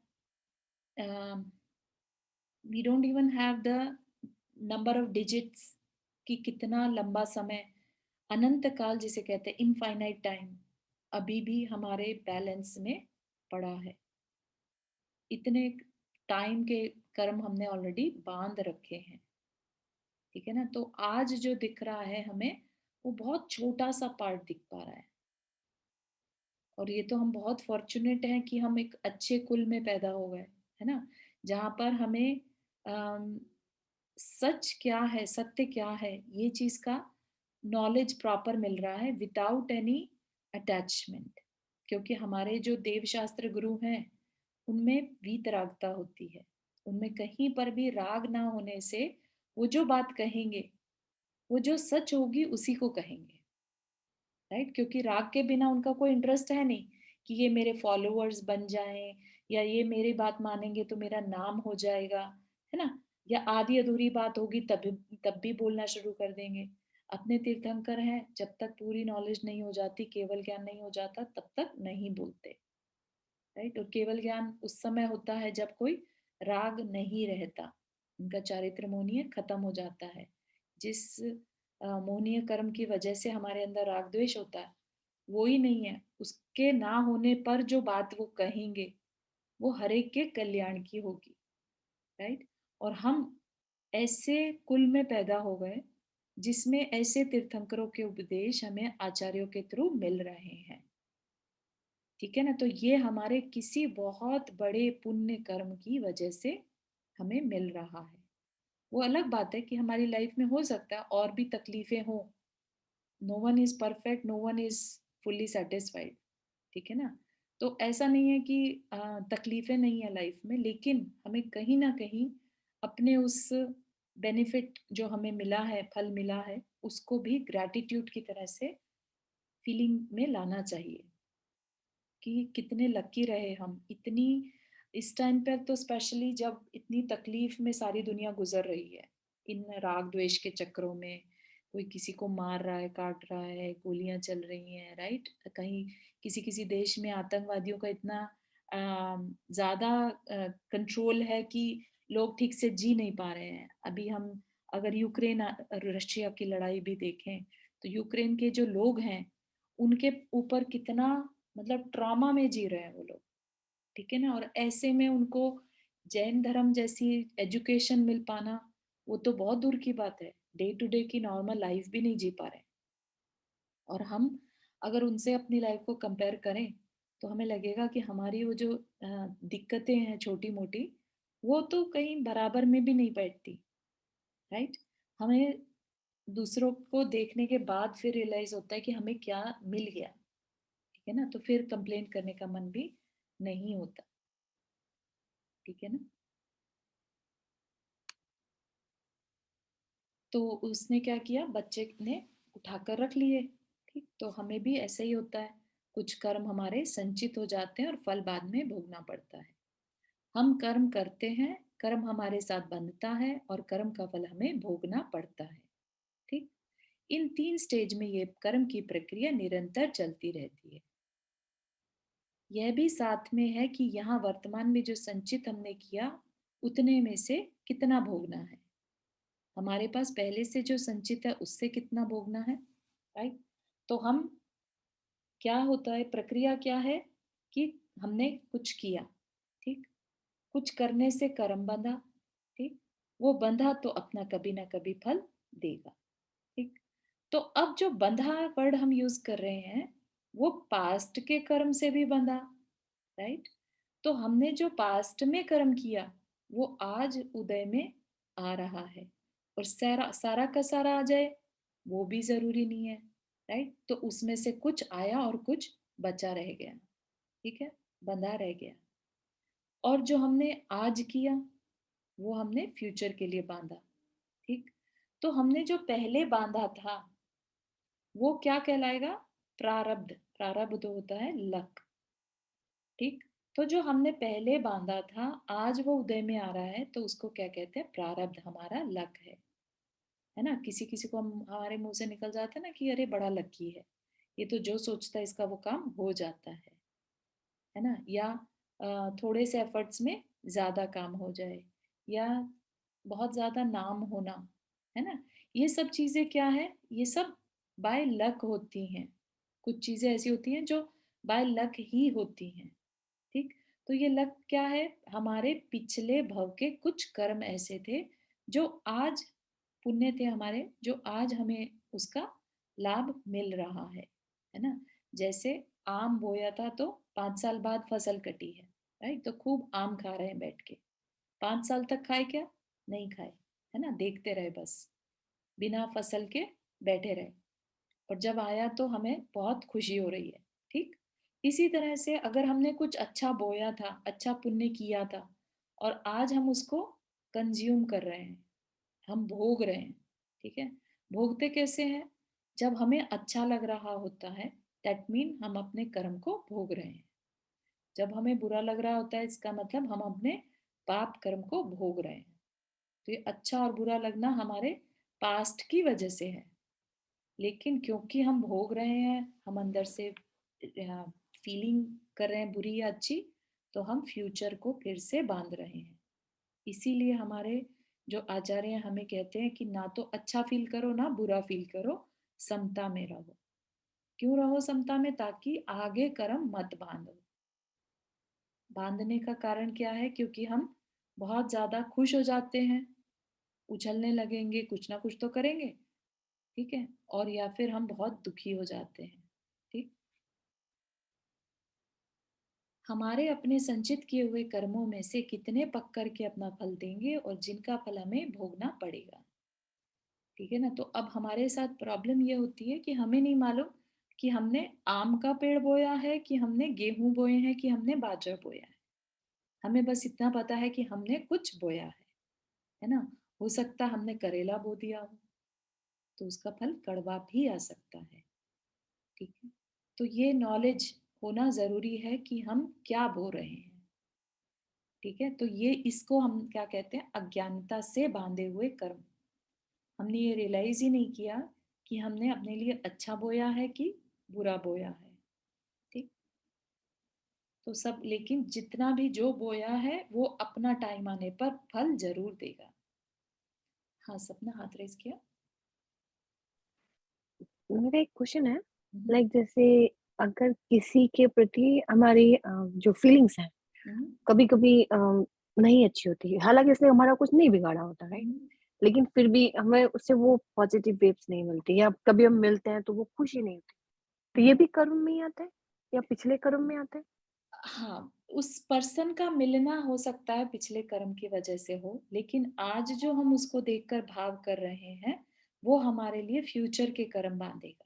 we don't even have the number of digits कि कितना लंबा समय, अनंत काल जिसे कहते हैं, इनफाइनाइट टाइम, अभी भी हमारे बैलेंस में पड़ा है। इतने टाइम के कर्म हमने ऑलरेडी बांध रखे हैं। ठीक है ना? तो आज जो दिख रहा है हमें, वो बहुत छोटा सा पार्ट दिख पा रहा है। और ये तो हम बहुत फॉर्चुनेट हैं कि हम एक अच्छे कुल में पैदा हो गए, है ना? जहाँ पर हमें अम, सच क्या है, सत्य क्या है, ये चीज का नॉलेज प्रॉपर मिल रहा है विदाउट एनी अटैचमेंट। क्योंकि हमारे जो देव शास्त्र गुरु हैं, उनमें वीतरागता होती है। उनमें कहीं पर भी राग ना होने से वो जो बात कहेंगे, वो जो सच होगी उसी को कहेंगे। राइट? क्योंकि राग के बिना उनका कोई इंटरेस्ट है नहीं कि ये मेरे फॉलोअर्स बन जाएं, या ये मेरी बात मानेंगे तो मेरा नाम हो जाएगा, है ना? या आधी अधूरी बात होगी तब भी बोलना शुरू कर देंगे। अपने तीर्थंकर हैं, जब तक पूरी नॉलेज नहीं हो जाती, केवल ज्ञान नहीं हो जाता, तब तक नहीं बोलते। राइट? और केवल ज्ञान उस समय होता है जब कोई राग नहीं रहता, उनका चारित्र मोहनीय खत्म हो जाता है। जिस मोहनीय कर्म की वजह से हमारे अंदर राग द्वेष होता है, वो ही नहीं है, उसके ना होने पर जो बात वो कहेंगे, वो हर एक के कल्याण की होगी। राइट? और हम ऐसे कुल में पैदा हो गए जिसमें ऐसे तीर्थंकरों के उपदेश हमें आचार्यों के थ्रू मिल रहे हैं। ठीक है ना? तो ये हमारे किसी बहुत बड़े पुण्य कर्म की वजह से हमें मिल रहा है। वो अलग बात है कि हमारी लाइफ में हो सकता है और भी तकलीफें हो। No one is perfect, no one is fully satisfied. ठीक है ना? तो ऐसा नहीं है कि तकलीफें नहीं है लाइफ में, लेकिन हमें कहीं ना कहीं अपने उस बेनिफिट जो हमें मिला है, फल मिला है, उसको भी ग्रैटिट्यूड की तरह से फीलिंग में लाना चाहिए कि कितने लकी रहे हम। इतनी इस टाइम पर तो स्पेशली जब इतनी तकलीफ में सारी दुनिया गुजर रही है, इन राग द्वेष के चक्रों में, कोई किसी को मार रहा है, काट रहा है, गोलियां चल रही हैं। राइट? कहीं किसी किसी देश में आतंकवादियों का इतना ज्यादा कंट्रोल है कि लोग ठीक से जी नहीं पा रहे हैं। अभी हम अगर यूक्रेन रशिया की लड़ाई भी देखें, तो यूक्रेन के जो लोग हैं, उनके ऊपर कितना, मतलब ट्रॉमा में जी रहे हैं वो लोग। ठीक है ना? और ऐसे में उनको जैन धर्म जैसी एजुकेशन मिल पाना, वो तो बहुत दूर की बात है। डे टू डे की नॉर्मल लाइफ भी नहीं जी पा रहे। और हम अगर उनसे अपनी लाइफ को कंपेयर करें, तो हमें लगेगा कि हमारी वो जो दिक्कतें हैं छोटी मोटी, वो तो कहीं बराबर में भी नहीं बैठती। राइट? हमें दूसरों को देखने के बाद फिर रियलाइज होता है कि हमें क्या मिल गया। ठीक है ना? तो फिर कंप्लेन करने का मन भी नहीं होता। ठीक है ना? तो उसने क्या किया, बच्चे ने उठाकर रख लिए। ठीक, तो हमें भी ऐसा ही होता है। कुछ कर्म हमारे संचित हो जाते हैं और फल बाद में भोगना पड़ता है। हम कर्म करते हैं, कर्म हमारे साथ बंधता है और कर्म का फल हमें भोगना पड़ता है। ठीक, इन तीन स्टेज में ये कर्म की प्रक्रिया निरंतर चलती रहती है। यह भी साथ में है कि यहाँ वर्तमान में जो संचित हमने किया, उतने में से कितना भोगना है। हमारे पास पहले से जो संचित है उससे कितना भोगना है। राइट? तो हम, क्या होता है, प्रक्रिया क्या है कि हमने कुछ किया। ठीक, कुछ करने से कर्म बंधा। ठीक, वो बंधा तो अपना कभी ना कभी फल देगा। ठीक, तो अब जो बंधा वर्ड हम यूज कर रहे हैं, वो पास्ट के कर्म से भी बंधा। राइट? तो हमने जो पास्ट में कर्म किया, वो आज उदय में आ रहा है। और सारा सारा का सारा आ जाए, वो भी जरूरी नहीं है। राइट? तो उसमें से कुछ आया और कुछ बचा रह गया। ठीक है? बंधा रह गया। और जो हमने आज किया, वो हमने फ्यूचर के लिए बांधा। ठीक, तो हमने जो पहले बांधा था, वो क्या कहलाएगा? प्रारब्ध। प्रारब्ध होता है लक। ठीक, तो जो हमने पहले बांधा था, आज वो उदय में आ रहा है, तो उसको क्या कहते हैं? प्रारब्ध, हमारा लक है। है ना? किसी किसी को हम हमारे मुंह से निकल जाता है ना कि अरे बड़ा लकी है, ये तो जो सोचता है इसका वो काम हो जाता है ना? या थोड़े से एफर्ट्स में ज्यादा काम हो जाए, या बहुत ज्यादा नाम होना, है ना? ये सब चीजें क्या है, ये सब बाय लक होती हैं। कुछ चीजें ऐसी होती हैं जो बाय लक ही होती हैं। ठीक। तो ये लक क्या है, हमारे पिछले भव के कुछ कर्म ऐसे थे जो आज पुण्य थे हमारे, जो आज हमें उसका लाभ मिल रहा है ना? जैसे आम बोया था तो 5 साल बाद फसल कटी है, राइट? तो खूब आम खा रहे हैं बैठ के। 5 साल तक खाए क्या? नहीं खाए, है ना? देखते रहे बस, बिना फसल के बैठे रहे। और जब आया तो हमें बहुत खुशी हो रही है। ठीक। इसी तरह से अगर हमने कुछ अच्छा बोया था, अच्छा पुण्य किया था, और आज हम उसको कंज्यूम कर रहे हैं, हम भोग रहे हैं। ठीक है। भोगते कैसे हैं? जब हमें अच्छा लग रहा होता है, दैट मीन हम अपने कर्म को भोग रहे हैं। जब हमें बुरा लग रहा होता है, इसका मतलब हम अपने पाप कर्म को भोग रहे हैं। तो ये अच्छा और बुरा लगना हमारे पास्ट की वजह से है। लेकिन क्योंकि हम भोग रहे हैं, हम अंदर से फीलिंग कर रहे हैं बुरी या अच्छी, तो हम फ्यूचर को फिर से बांध रहे हैं। इसीलिए हमारे जो आचार्य हमें कहते हैं कि ना तो अच्छा फील करो ना बुरा फील करो, समता में रहो। क्यों रहो समता में? ताकि आगे कर्म मत बांधो। बांधने का कारण क्या है? क्योंकि हम बहुत ज्यादा खुश हो जाते हैं, उछलने लगेंगे, कुछ ना कुछ तो करेंगे। ठीक है। और या फिर हम बहुत दुखी हो जाते हैं। ठीक। हमारे अपने संचित किए हुए कर्मों में से कितने पक करके अपना फल देंगे, और जिनका फल हमें भोगना पड़ेगा। ठीक है ना? तो अब हमारे साथ प्रॉब्लम ये होती है कि हमें नहीं मालूम कि हमने आम का पेड़ बोया है, कि हमने गेहूं बोए हैं, कि हमने बाजरा बोया है। हमें बस इतना पता है कि हमने कुछ बोया है ना? हो सकता है हमने करेला बो दिया हो, तो उसका फल कड़वा भी आ सकता है। ठीक है। तो ये नॉलेज होना जरूरी है कि हम क्या बो रहे हैं। ठीक है। तो ये इसको हम क्या कहते हैं? अज्ञानता से बांधे हुए कर्म। हमने ये रियलाइज ही नहीं किया कि हमने अपने लिए अच्छा बोया है कि बुरा बोया है। ठीक। तो सब, लेकिन जितना भी जो बोया है वो अपना टाइम आने पर फल जरूर देगा। हाँ, सपना हाथ रेस किया। मेरा एक क्वेश्चन है, हम्म, लाइक जैसे अगर किसी के प्रति हमारी जो फीलिंग्स हैं, हम्म, कभी-कभी नहीं अच्छी होती है। हालाँकि उसने हमारा कुछ नहीं बिगाड़ा होता, राइट? हम्म। लेकिन फिर भी हमें उससे वो पॉजिटिव वेव्स नहीं मिलती, या कभी हम मिलते हैं तो वो खुशी नहीं होती। तो ये भी कर्म में ही आता है या पिछले कर्म में आता है? हाँ, उस पर्सन का मिलना हो सकता है पिछले कर्म की वजह से हो, लेकिन आज जो हम उसको देखकर भाव कर रहे हैं, वो हमारे लिए फ्यूचर के कर्म बांधेगा।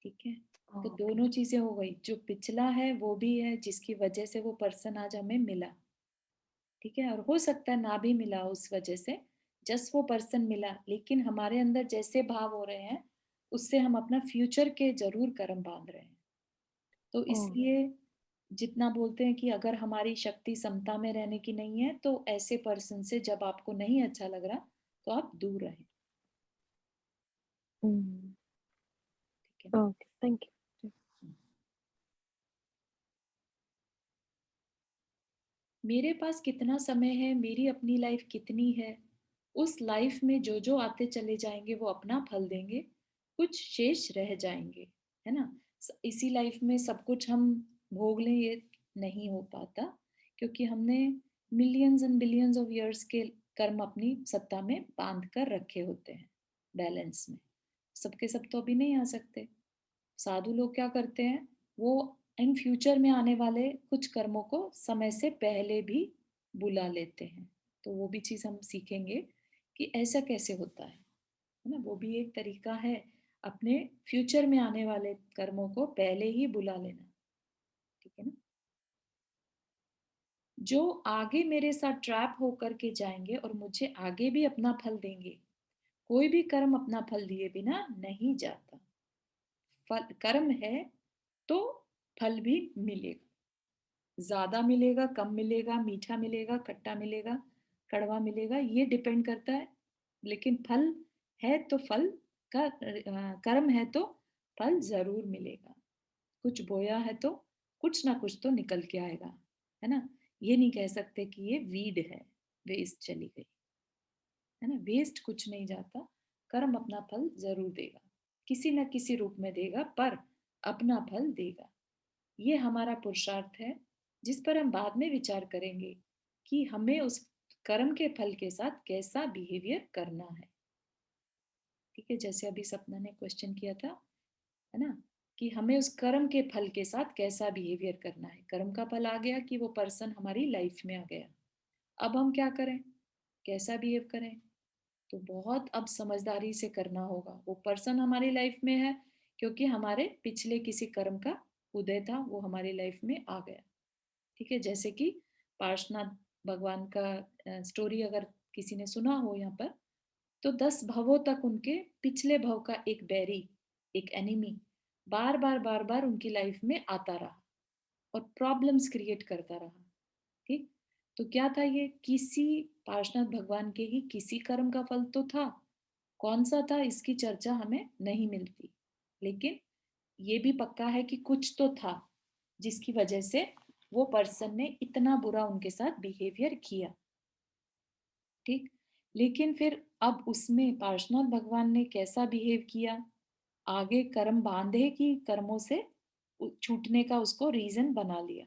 ठीक है। तो ओके। दोनों चीजें हो गई, जो पिछला है वो भी है जिसकी वजह से वो पर्सन आज हमें मिला। ठीक है। और हो सकता है ना भी मिला उस वजह से, जस्ट वो पर्सन मिला, लेकिन हमारे अंदर जैसे भाव हो रहे हैं, उससे हम अपना फ्यूचर के जरूर कर्म बांध रहे हैं। तो ओह! इसलिए जितना बोलते हैं कि अगर हमारी शक्ति समता में रहने की नहीं है, तो ऐसे पर्सन से जब आपको नहीं अच्छा लग रहा, तो आप दूर रहें। हुँ, ठीक है ना? Okay, thank you. मेरे पास कितना समय है, मेरी अपनी लाइफ कितनी है, उस लाइफ में जो जो आते चले जाएंगे वो अपना फल देंगे, कुछ शेष रह जाएंगे। है ना? इसी लाइफ में सब कुछ हम भोग लें, ये नहीं हो पाता, क्योंकि हमने millions and billions of years के कर्म अपनी सत्ता में बांध कर रखे होते हैं, बैलेंस में। सबके सब तो अभी नहीं आ सकते। साधु लोग क्या करते हैं, वो इन फ्यूचर में आने वाले कुछ कर्मों को समय से पहले भी बुला लेते हैं। तो वो भी चीज हम सीखेंगे कि ऐसा कैसे होता है ना? वो भी एक तरीका है अपने फ्यूचर में आने वाले कर्मों को पहले ही बुला लेना। ठीक है ना? जो आगे मेरे साथ ट्रैप होकर के जाएंगे और मुझे आगे भी अपना फल देंगे। कोई भी कर्म अपना फल दिए बिना नहीं जाता। फल कर्म है तो फल भी मिलेगा। ज्यादा मिलेगा, कम मिलेगा, मीठा मिलेगा, खट्टा मिलेगा, कड़वा मिलेगा, ये डिपेंड करता है लेकिन फल है तो फल का कर्म है तो फल जरूर मिलेगा। कुछ बोया है तो कुछ ना कुछ तो निकल के आएगा, है ना। ये नहीं कह सकते कि ये वीड है, वेस्ट चली गई, है ना। वेस्ट कुछ नहीं जाता, कर्म अपना फल जरूर देगा, किसी न किसी रूप में देगा, पर अपना फल देगा। ये हमारा पुरुषार्थ है, जिस पर हम बाद में विचार करेंगे कि हमें उस कर्म के फल के साथ कैसा बिहेवियर करना है। ठीक है, जैसे अभी सपना ने क्वेश्चन किया था, है ना, कि हमें उस कर्म के फल के साथ कैसा बिहेवियर करना है। कर्म का फल आ गया कि वो पर्सन हमारी लाइफ में आ गया, अब हम क्या करें, कैसा बिहेव करें। तो बहुत अब समझदारी से करना होगा। वो पर्सन हमारी लाइफ में है क्योंकि हमारे पिछले किसी कर्म का उदय था, वो हमारी लाइफ में आ गया। ठीक है, जैसे कि पार्शनाथ भगवान का स्टोरी अगर किसी ने सुना हो यहाँ पर, तो 10 भवों तक उनके पिछले भव का एक बैरी, एक एनिमी बार बार उनकी लाइफ में आता रहा और प्रॉब्लम्स क्रिएट करता रहा। ठीक, तो क्या था ये, किसी पार्शनाथ भगवान के ही किसी कर्म का फल तो था। कौन सा था इसकी चर्चा हमें नहीं मिलती, लेकिन ये भी पक्का है कि कुछ तो था जिसकी वजह से वो पर्सन ने इतना बुरा उनके साथ बिहेवियर किया। ठीक, लेकिन फिर अब उसमें पार्शनाथ भगवान ने कैसा बिहेव किया, आगे कर्म बांधे कि कर्मों से छूटने का उसको रीजन बना लिया।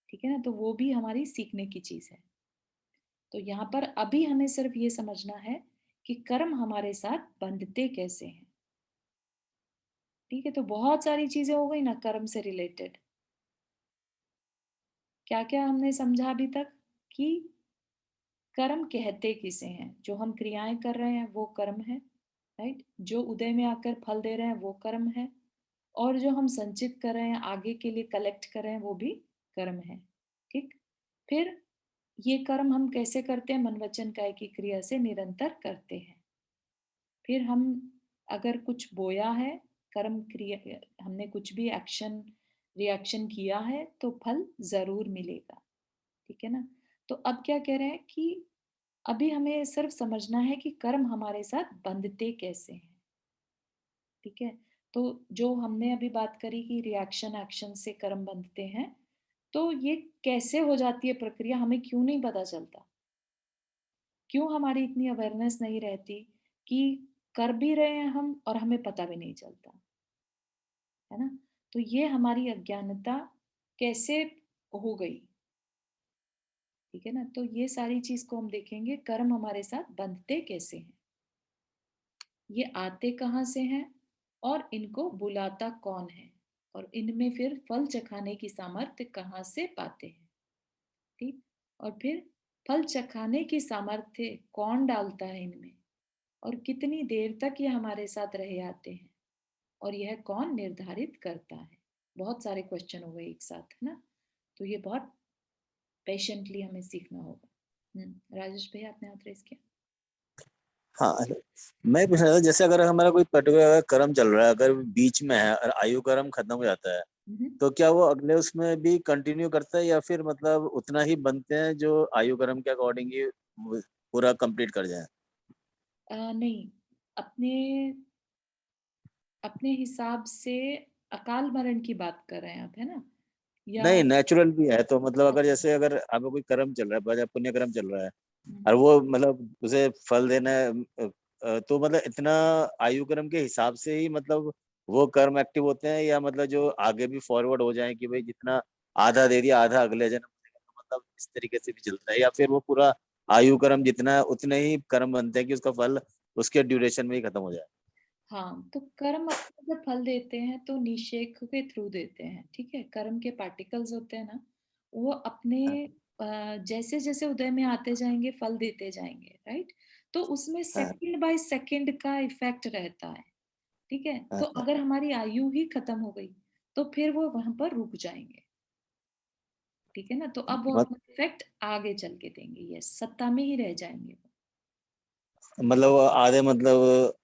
ठीक है ना, तो वो भी हमारी सीखने की चीज है। तो यहाँ पर अभी हमें सिर्फ ये समझना है कि कर्म हमारे साथ बंधते कैसे हैं। ठीक है, तो बहुत सारी चीजें हो गई ना कर्म से रिलेटेड। क्या क्या हमने समझा अभी तक, कि कर्म कहते किसे हैं, जो हम क्रियाएं कर रहे हैं वो कर्म है, राइट। जो उदय में आकर फल दे रहे हैं वो कर्म है, और जो हम संचित कर रहे हैं आगे के लिए कलेक्ट कर रहे हैं वो भी कर्म है। ठीक, फिर ये कर्म हम कैसे करते हैं, मन वचन काय की क्रिया से निरंतर करते हैं। फिर हम अगर कुछ बोया है, कर्म क्रिया, हमने कुछ भी एक्शन रिएक्शन किया है तो फल जरूर मिलेगा। ठीक है ना। तो अब क्या कह रहे हैं कि अभी हमें सिर्फ समझना है कि कर्म हमारे साथ बंधते कैसे हैं। ठीक है, तो जो हमने अभी बात करी कि रिएक्शन एक्शन से कर्म बंधते हैं, तो ये कैसे हो जाती है प्रक्रिया, हमें क्यों नहीं पता चलता, क्यों हमारी इतनी अवेयरनेस नहीं रहती कि कर भी रहे हैं हम और हमें पता भी नहीं चलता, है ना। तो ये हमारी अज्ञानता कैसे हो गई। ठीक है ना, तो ये सारी चीज को हम देखेंगे, कर्म हमारे साथ बंधते कैसे हैं, ये आते कहाँ से हैं, और इनको बुलाता कौन है, और इनमें फिर फल चखाने की सामर्थ्य कहाँ से पाते हैं। ठीक, और फिर फल चखाने की सामर्थ्य कौन डालता है इनमें, और कितनी देर तक ये हमारे साथ रहे आते हैं, और यह कौन निर्धारित करता है। बहुत सारे क्वेश्चन हो गए एक साथ, है ना। तो ये बहुत पेशेंटली हमें सीखना होगा। राजेश भैया आपने हाथ रेस किया। हाँ, मैं पूछ रहा था जैसे अगर हमारा कोई पर्टिकुलर कर्म चल रहा है, अगर बीच में है और आयु कर्म खत्म हो जाता है, हम्म। तो क्या वो अगले उसमें भी कंटिन्यू करता है, या फिर मतलब उतना ही बनते हैं जो आयु कर्म के अकॉर्डिंग ही वो पूरा कंप्लीट कर जाए? नहीं, अपने अपने हिसाब से अकाल मरण की बात कर रहे हैं आप, है ना, या नहीं, नेचुरल भी है तो मतलब अगर जैसे अगर आपका कोई कर्म चल रहा है, पुण्य कर्म चल रहा है, और हम्म, वो मतलब उसे फल देना है, तो मतलब इतना आयु कर्म के हिसाब से ही मतलब वो कर्म एक्टिव होते हैं, या मतलब जो आगे भी फॉरवर्ड हो जाए कि भाई जितना आधा दे दिया आधा अगले जन्म में देगा, तो मतलब इस तरीके से भी चलता है, या फिर वो पूरा आयु कर्म जितना है उतने ही कर्म बनते हैं कि उसका फल उसके ड्यूरेशन में ही खत्म हो जाए? हाँ, तो कर्म अपने जब फल देते हैं तो निषेक के थ्रू देते हैं। ठीक है, कर्म के पार्टिकल्स होते हैं ना, वो अपने हाँ, जैसे जैसे उदय में आते जाएंगे फल देते जाएंगे, राइट। तो उसमें हाँ, सेकंड बाय सेकंड का इफेक्ट रहता है। ठीक है, तो हाँ, हाँ। अगर हमारी आयु ही खत्म हो गई तो फिर वो वहां पर रुक जाएंगे। ठीक है ना, तो अब वो मत- अपना इफेक्ट आगे चल के देंगे, यस, सत्ता में ही रह जाएंगे वो। मतलब वो आधे मतलब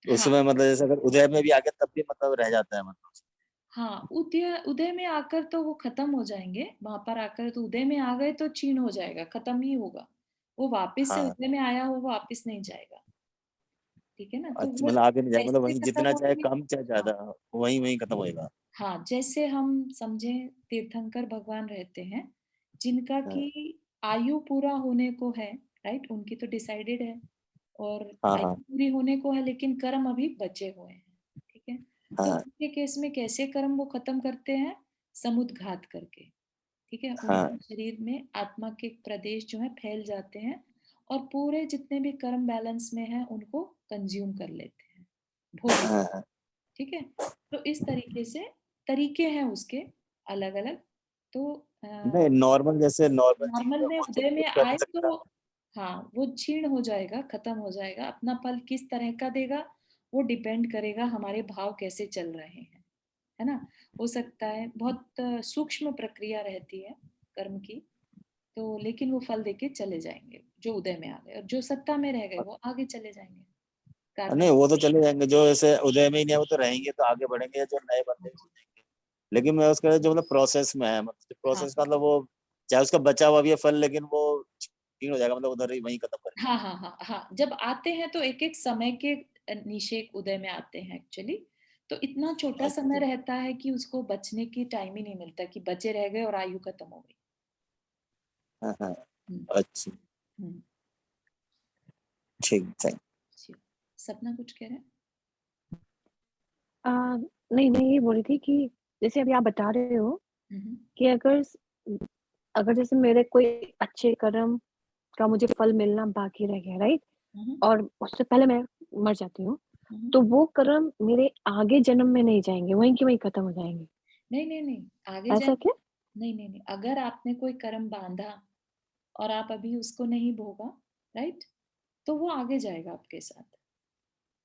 हाँ, उसमें मतलब जैसे अगर उदय में भी आके तब भी मतलब रह जाता है मतलब? हाँ, उदय उदय में आकर तो वो खत्म हो जाएंगे, वहां पर आकर तो उदय में आ गए तो क्षीण हो जाएगा, खत्म ही होगा, वो वापस से हाँ उदय में आया हो, वो वापस नहीं जाएगा। ठीक है ना? तो अच्छा, वो मतलब आगे नहीं जाएगा, मतलब कैसे वहीं खत्म जितना चाहे होगी? कम चाहे हाँ, ज्यादा, वहीं वहीं खत्म होएगा। हाँ, जैसे हम समझें तीर्थंकर भगवान रहते हैं, जिनका हाँ कि आयु पूरा होने को है, राइट? उनकी तो डिसाइडेड है और हाँ आयु हाँ पूरी होने को है, लेकिन कर्म अभी बचे हुए हैं, ठीक है? तो हाँ उनके केस में कैसे कर्म वो खत्म करते हैं? समुद्घात करके, ठीक है? हाँ उनके शरीर में आत्मा के प्रदेश जो है फैल जाते हैं और पूरे जितने भी कर्म बैलेंस में हैं, उनको कंज़्यूम कर लेते हैं, भोग लेते हैं। हाँ हाँ। ठीक है? तो इस तरीके से तरीके हैं उसके अलग-अलग। तो नहीं, नॉर्मल जैसे नॉर्मल जीव नॉर्मल है में वो तो उदय में कुछ कर आए नहीं सकता। तो हाँ, वो क्षीण हो जाएगा, खत्म हो जाएगा। अपना फल किस तरह का देगा, वो डिपेंड करेगा हमारे भाव कैसे चल रहे हैं, है ना? हो सकता है बहुत सूक्ष्म प्रक्रिया रहती है कर्म की, तो लेकिन वो फल देके चले जाएँगे, जो उदय में आ गए और जो सत्ता में रह गए, वो आगे चले जाएँगे, नहीं कार्मिक। वो तो चले जाएंगे, जो ऐसे उदय में ही नहीं है वो तो रहेंगे, तो आगे बढ़ेंगे, या जो नए बंदे हो जाएंगे। लेकिन मैं उसका जो मतलब प्रोसेस में है, मतलब हाँ। प्रोसेस मतलब वो चाहे उसका बचा हुआ भी है फल, लेकिन वो क्षीण हो जाएगा, मतलब उधर ही वहीं खत्म कर हाँ, हाँ, हाँ, हाँ। जब आते हैं तो एक-एक समय के निषेक उदय में आते हैं एक्चुअली। तो इतना छोटा समय अच्छा। रहता है कि उसको बचने की टाइम ही नहीं मिलता कि बचे रह गए और आयु खत्म हो गई। हाँ हाँ। हुँ, अच्छा। हुँ। ठीक है। जी। सपना कुछ कह रहे हैं? नहीं, मैं ये बोल रही थी कि जैसे अभी आप बता रहे हो हुँ, हुँ। कि अगर जैसे मेरे कोई अच्छे कर्म का मुझे फल मिलना बाकी रह गया, राइट? हुँ, हुँ। और उससे पहले मैं मर जाती हूँ, हुँ, हुँ। तो वो कर्म मेरे आगे जन्म में नहीं जाएँगे, वहीं के वहीं खत्म हो जाएँगे। नहीं, नहीं, नहीं। आगे ऐसा जाएँ क्या? नहीं, नहीं, नहीं। अगर आपने कोई कर्म बाँधा और आप अभी उसको नहीं भोगा, राइट? तो वो आगे जाएगा आपके साथ।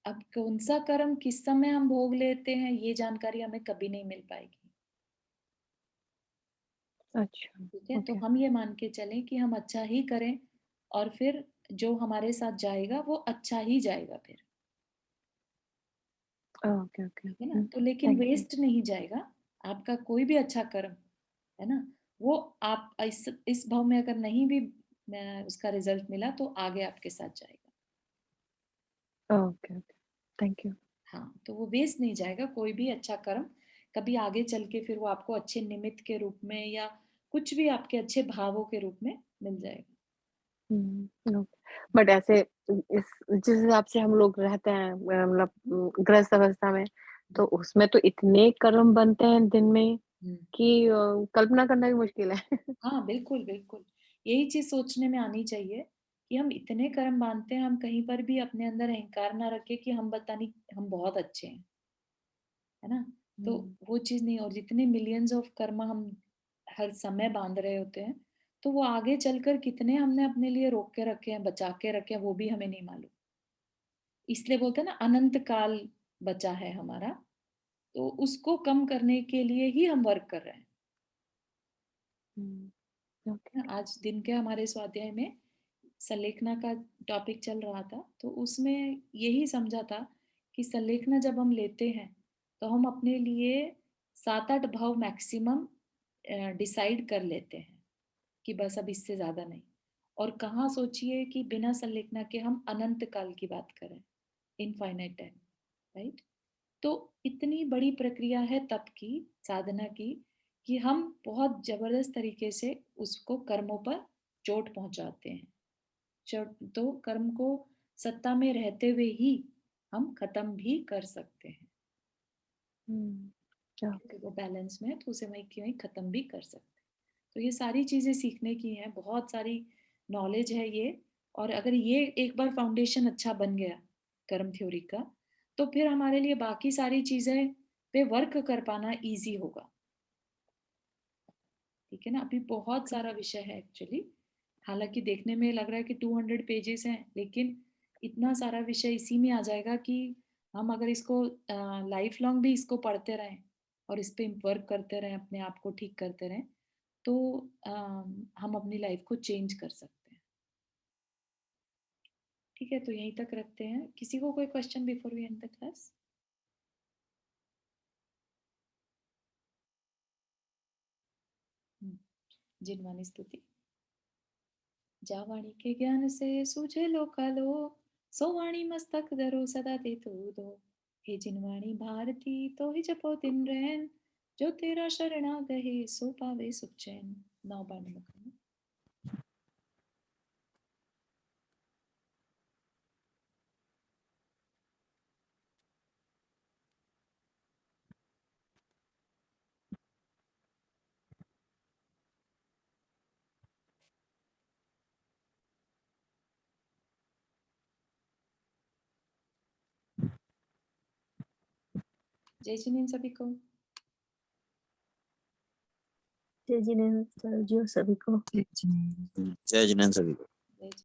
अब कौन-सा कर्म किस समय हम भोग लेते हैं, ये जानकारी हमें कभी नहीं मिल पाएगी। अच्छा, ठीक है? तो ओके। हम ये मान के चलें कि हम अच्छा ही करें और फिर जो हमारे साथ जाएगा वो अच्छा ही जाएगा फिर, ओके, ओके। ठीक है ना? तो लेकिन थैंक यू। वेस्ट नहीं जाएगा, आपका कोई भी अच्छा कर्म, है ना? वो आप इस भाव में अगर नहीं भी उसका रिज़ल्ट मिला तो आगे आपके साथ जाएगा। Okay, okay. Thank you. हाँ, तो वो वेस्ट नहीं जाएगा कोई भी अच्छा कर्म, कभी आगे चल के फिर वो आपको अच्छे निमित्त के रूप में या कुछ भी आपके अच्छे भावों के रूप में मिल जाएगा। ओके। बट ऐसे इस जिस हिसाब से हम लोग रहते हैं मतलब गृहस्थ अवस्था में, तो हुँ, उसमें तो इतने कर्म बनते हैं दिन में हुँ। कि कल्पना करना भी मुश्किल है। हाँ, बिल्कुल, बिल्कुल। यही चीज़ सोचने में आनी चाहिए कि हम इतने कर्म बाँधते हैं, हम कहीं पर भी अपने अंदर अहंकार ना रखें कि हम पता नहीं हम बहुत अच्छे हैं, है ना? तो हुँ, वो चीज़ नहीं और जितने मिलियंस ऑफ कर्म हम हर समय बाँध रहे होते हैं, तो वो आगे चलकर कितने हमने अपने लिए रोक के रखे हैं, बचा के रखे हैं, वो भी हमें नहीं मालूम। इसलिए बोलते हैं ना अनंत काल बचा है हमारा, तो उसको कम करने के लिए ही हम वर्क कर रहे हैं। हुँ। ओके, ना ओके। आज दिन के हमारे स्वाध्याय में संलेखना का टॉपिक चल रहा था, तो उसमें यही समझा था कि संलेखना जब हम लेते हैं, तो हम अपने लिए 7-8 भाव मैक्सिमम डिसाइड कर लेते हैं कि बस अब इससे ज़्यादा नहीं। और कहाँ सोचिए कि बिना संलेखना के हम अनंत काल की बात करें, इनफाइनाइट टाइम, राइट? तो इतनी बड़ी प्रक्रिया है तप की, साधना की, कि हम बहुत ज़बरदस्त तरीके से उसको कर्मों पर चोट पहुँचाते हैं। तो कर्म को सत्ता में रहते हुए ही हम खत्म भी कर सकते हैं। हुँ, अगर ओके। वो बैलेंस में है तो उसे वहीं की वहीं खत्म भी कर सकते हैं। तो ये सारी चीज़ें सीखने की हैं, बहुत सारी नॉलेज है ये और अगर ये एक बार फाउंडेशन अच्छा बन गया कर्म थ्योरी का, तो फिर हमारे लिए बाकी सारी चीज़ें पे वर्क कर पाना ईज़ी होगा। ठीक है ना? अभी बहुत सारा विषय है एक्चुअली। हालाँकि देखने में लग रहा है कि 200 पेजेज़ हैं, लेकिन इतना सारा विषय इसी में आ जाएगा कि हम अगर इसको लाइफ़ लॉन्ग भी इसको पढ़ते रहें और इस पे वर्क करते रहें, अपने आप को ठीक करते रहें, तो हम अपनी लाइफ़ को चेंज कर सकते हैं। ठीक है, तो यहीं तक रखते हैं। किसी को कोई question before we end the class? हुँ, जिनवानी स्तुति। जावाणी के ज्ञान से सूझे लोकालोक, सो वाणी मस्तक धरो सदा दे तो दो। हे जिनवाणी भारती तो ही जपो दिन रैन, जो तेरा शरणा गहे सो पावे सुख चैन। नौ बार नमक। जय जिनेन्द्र सभी को। जय जिनेन्द्र सर जी और सभी को। जय जिनेन्द्र सभी को।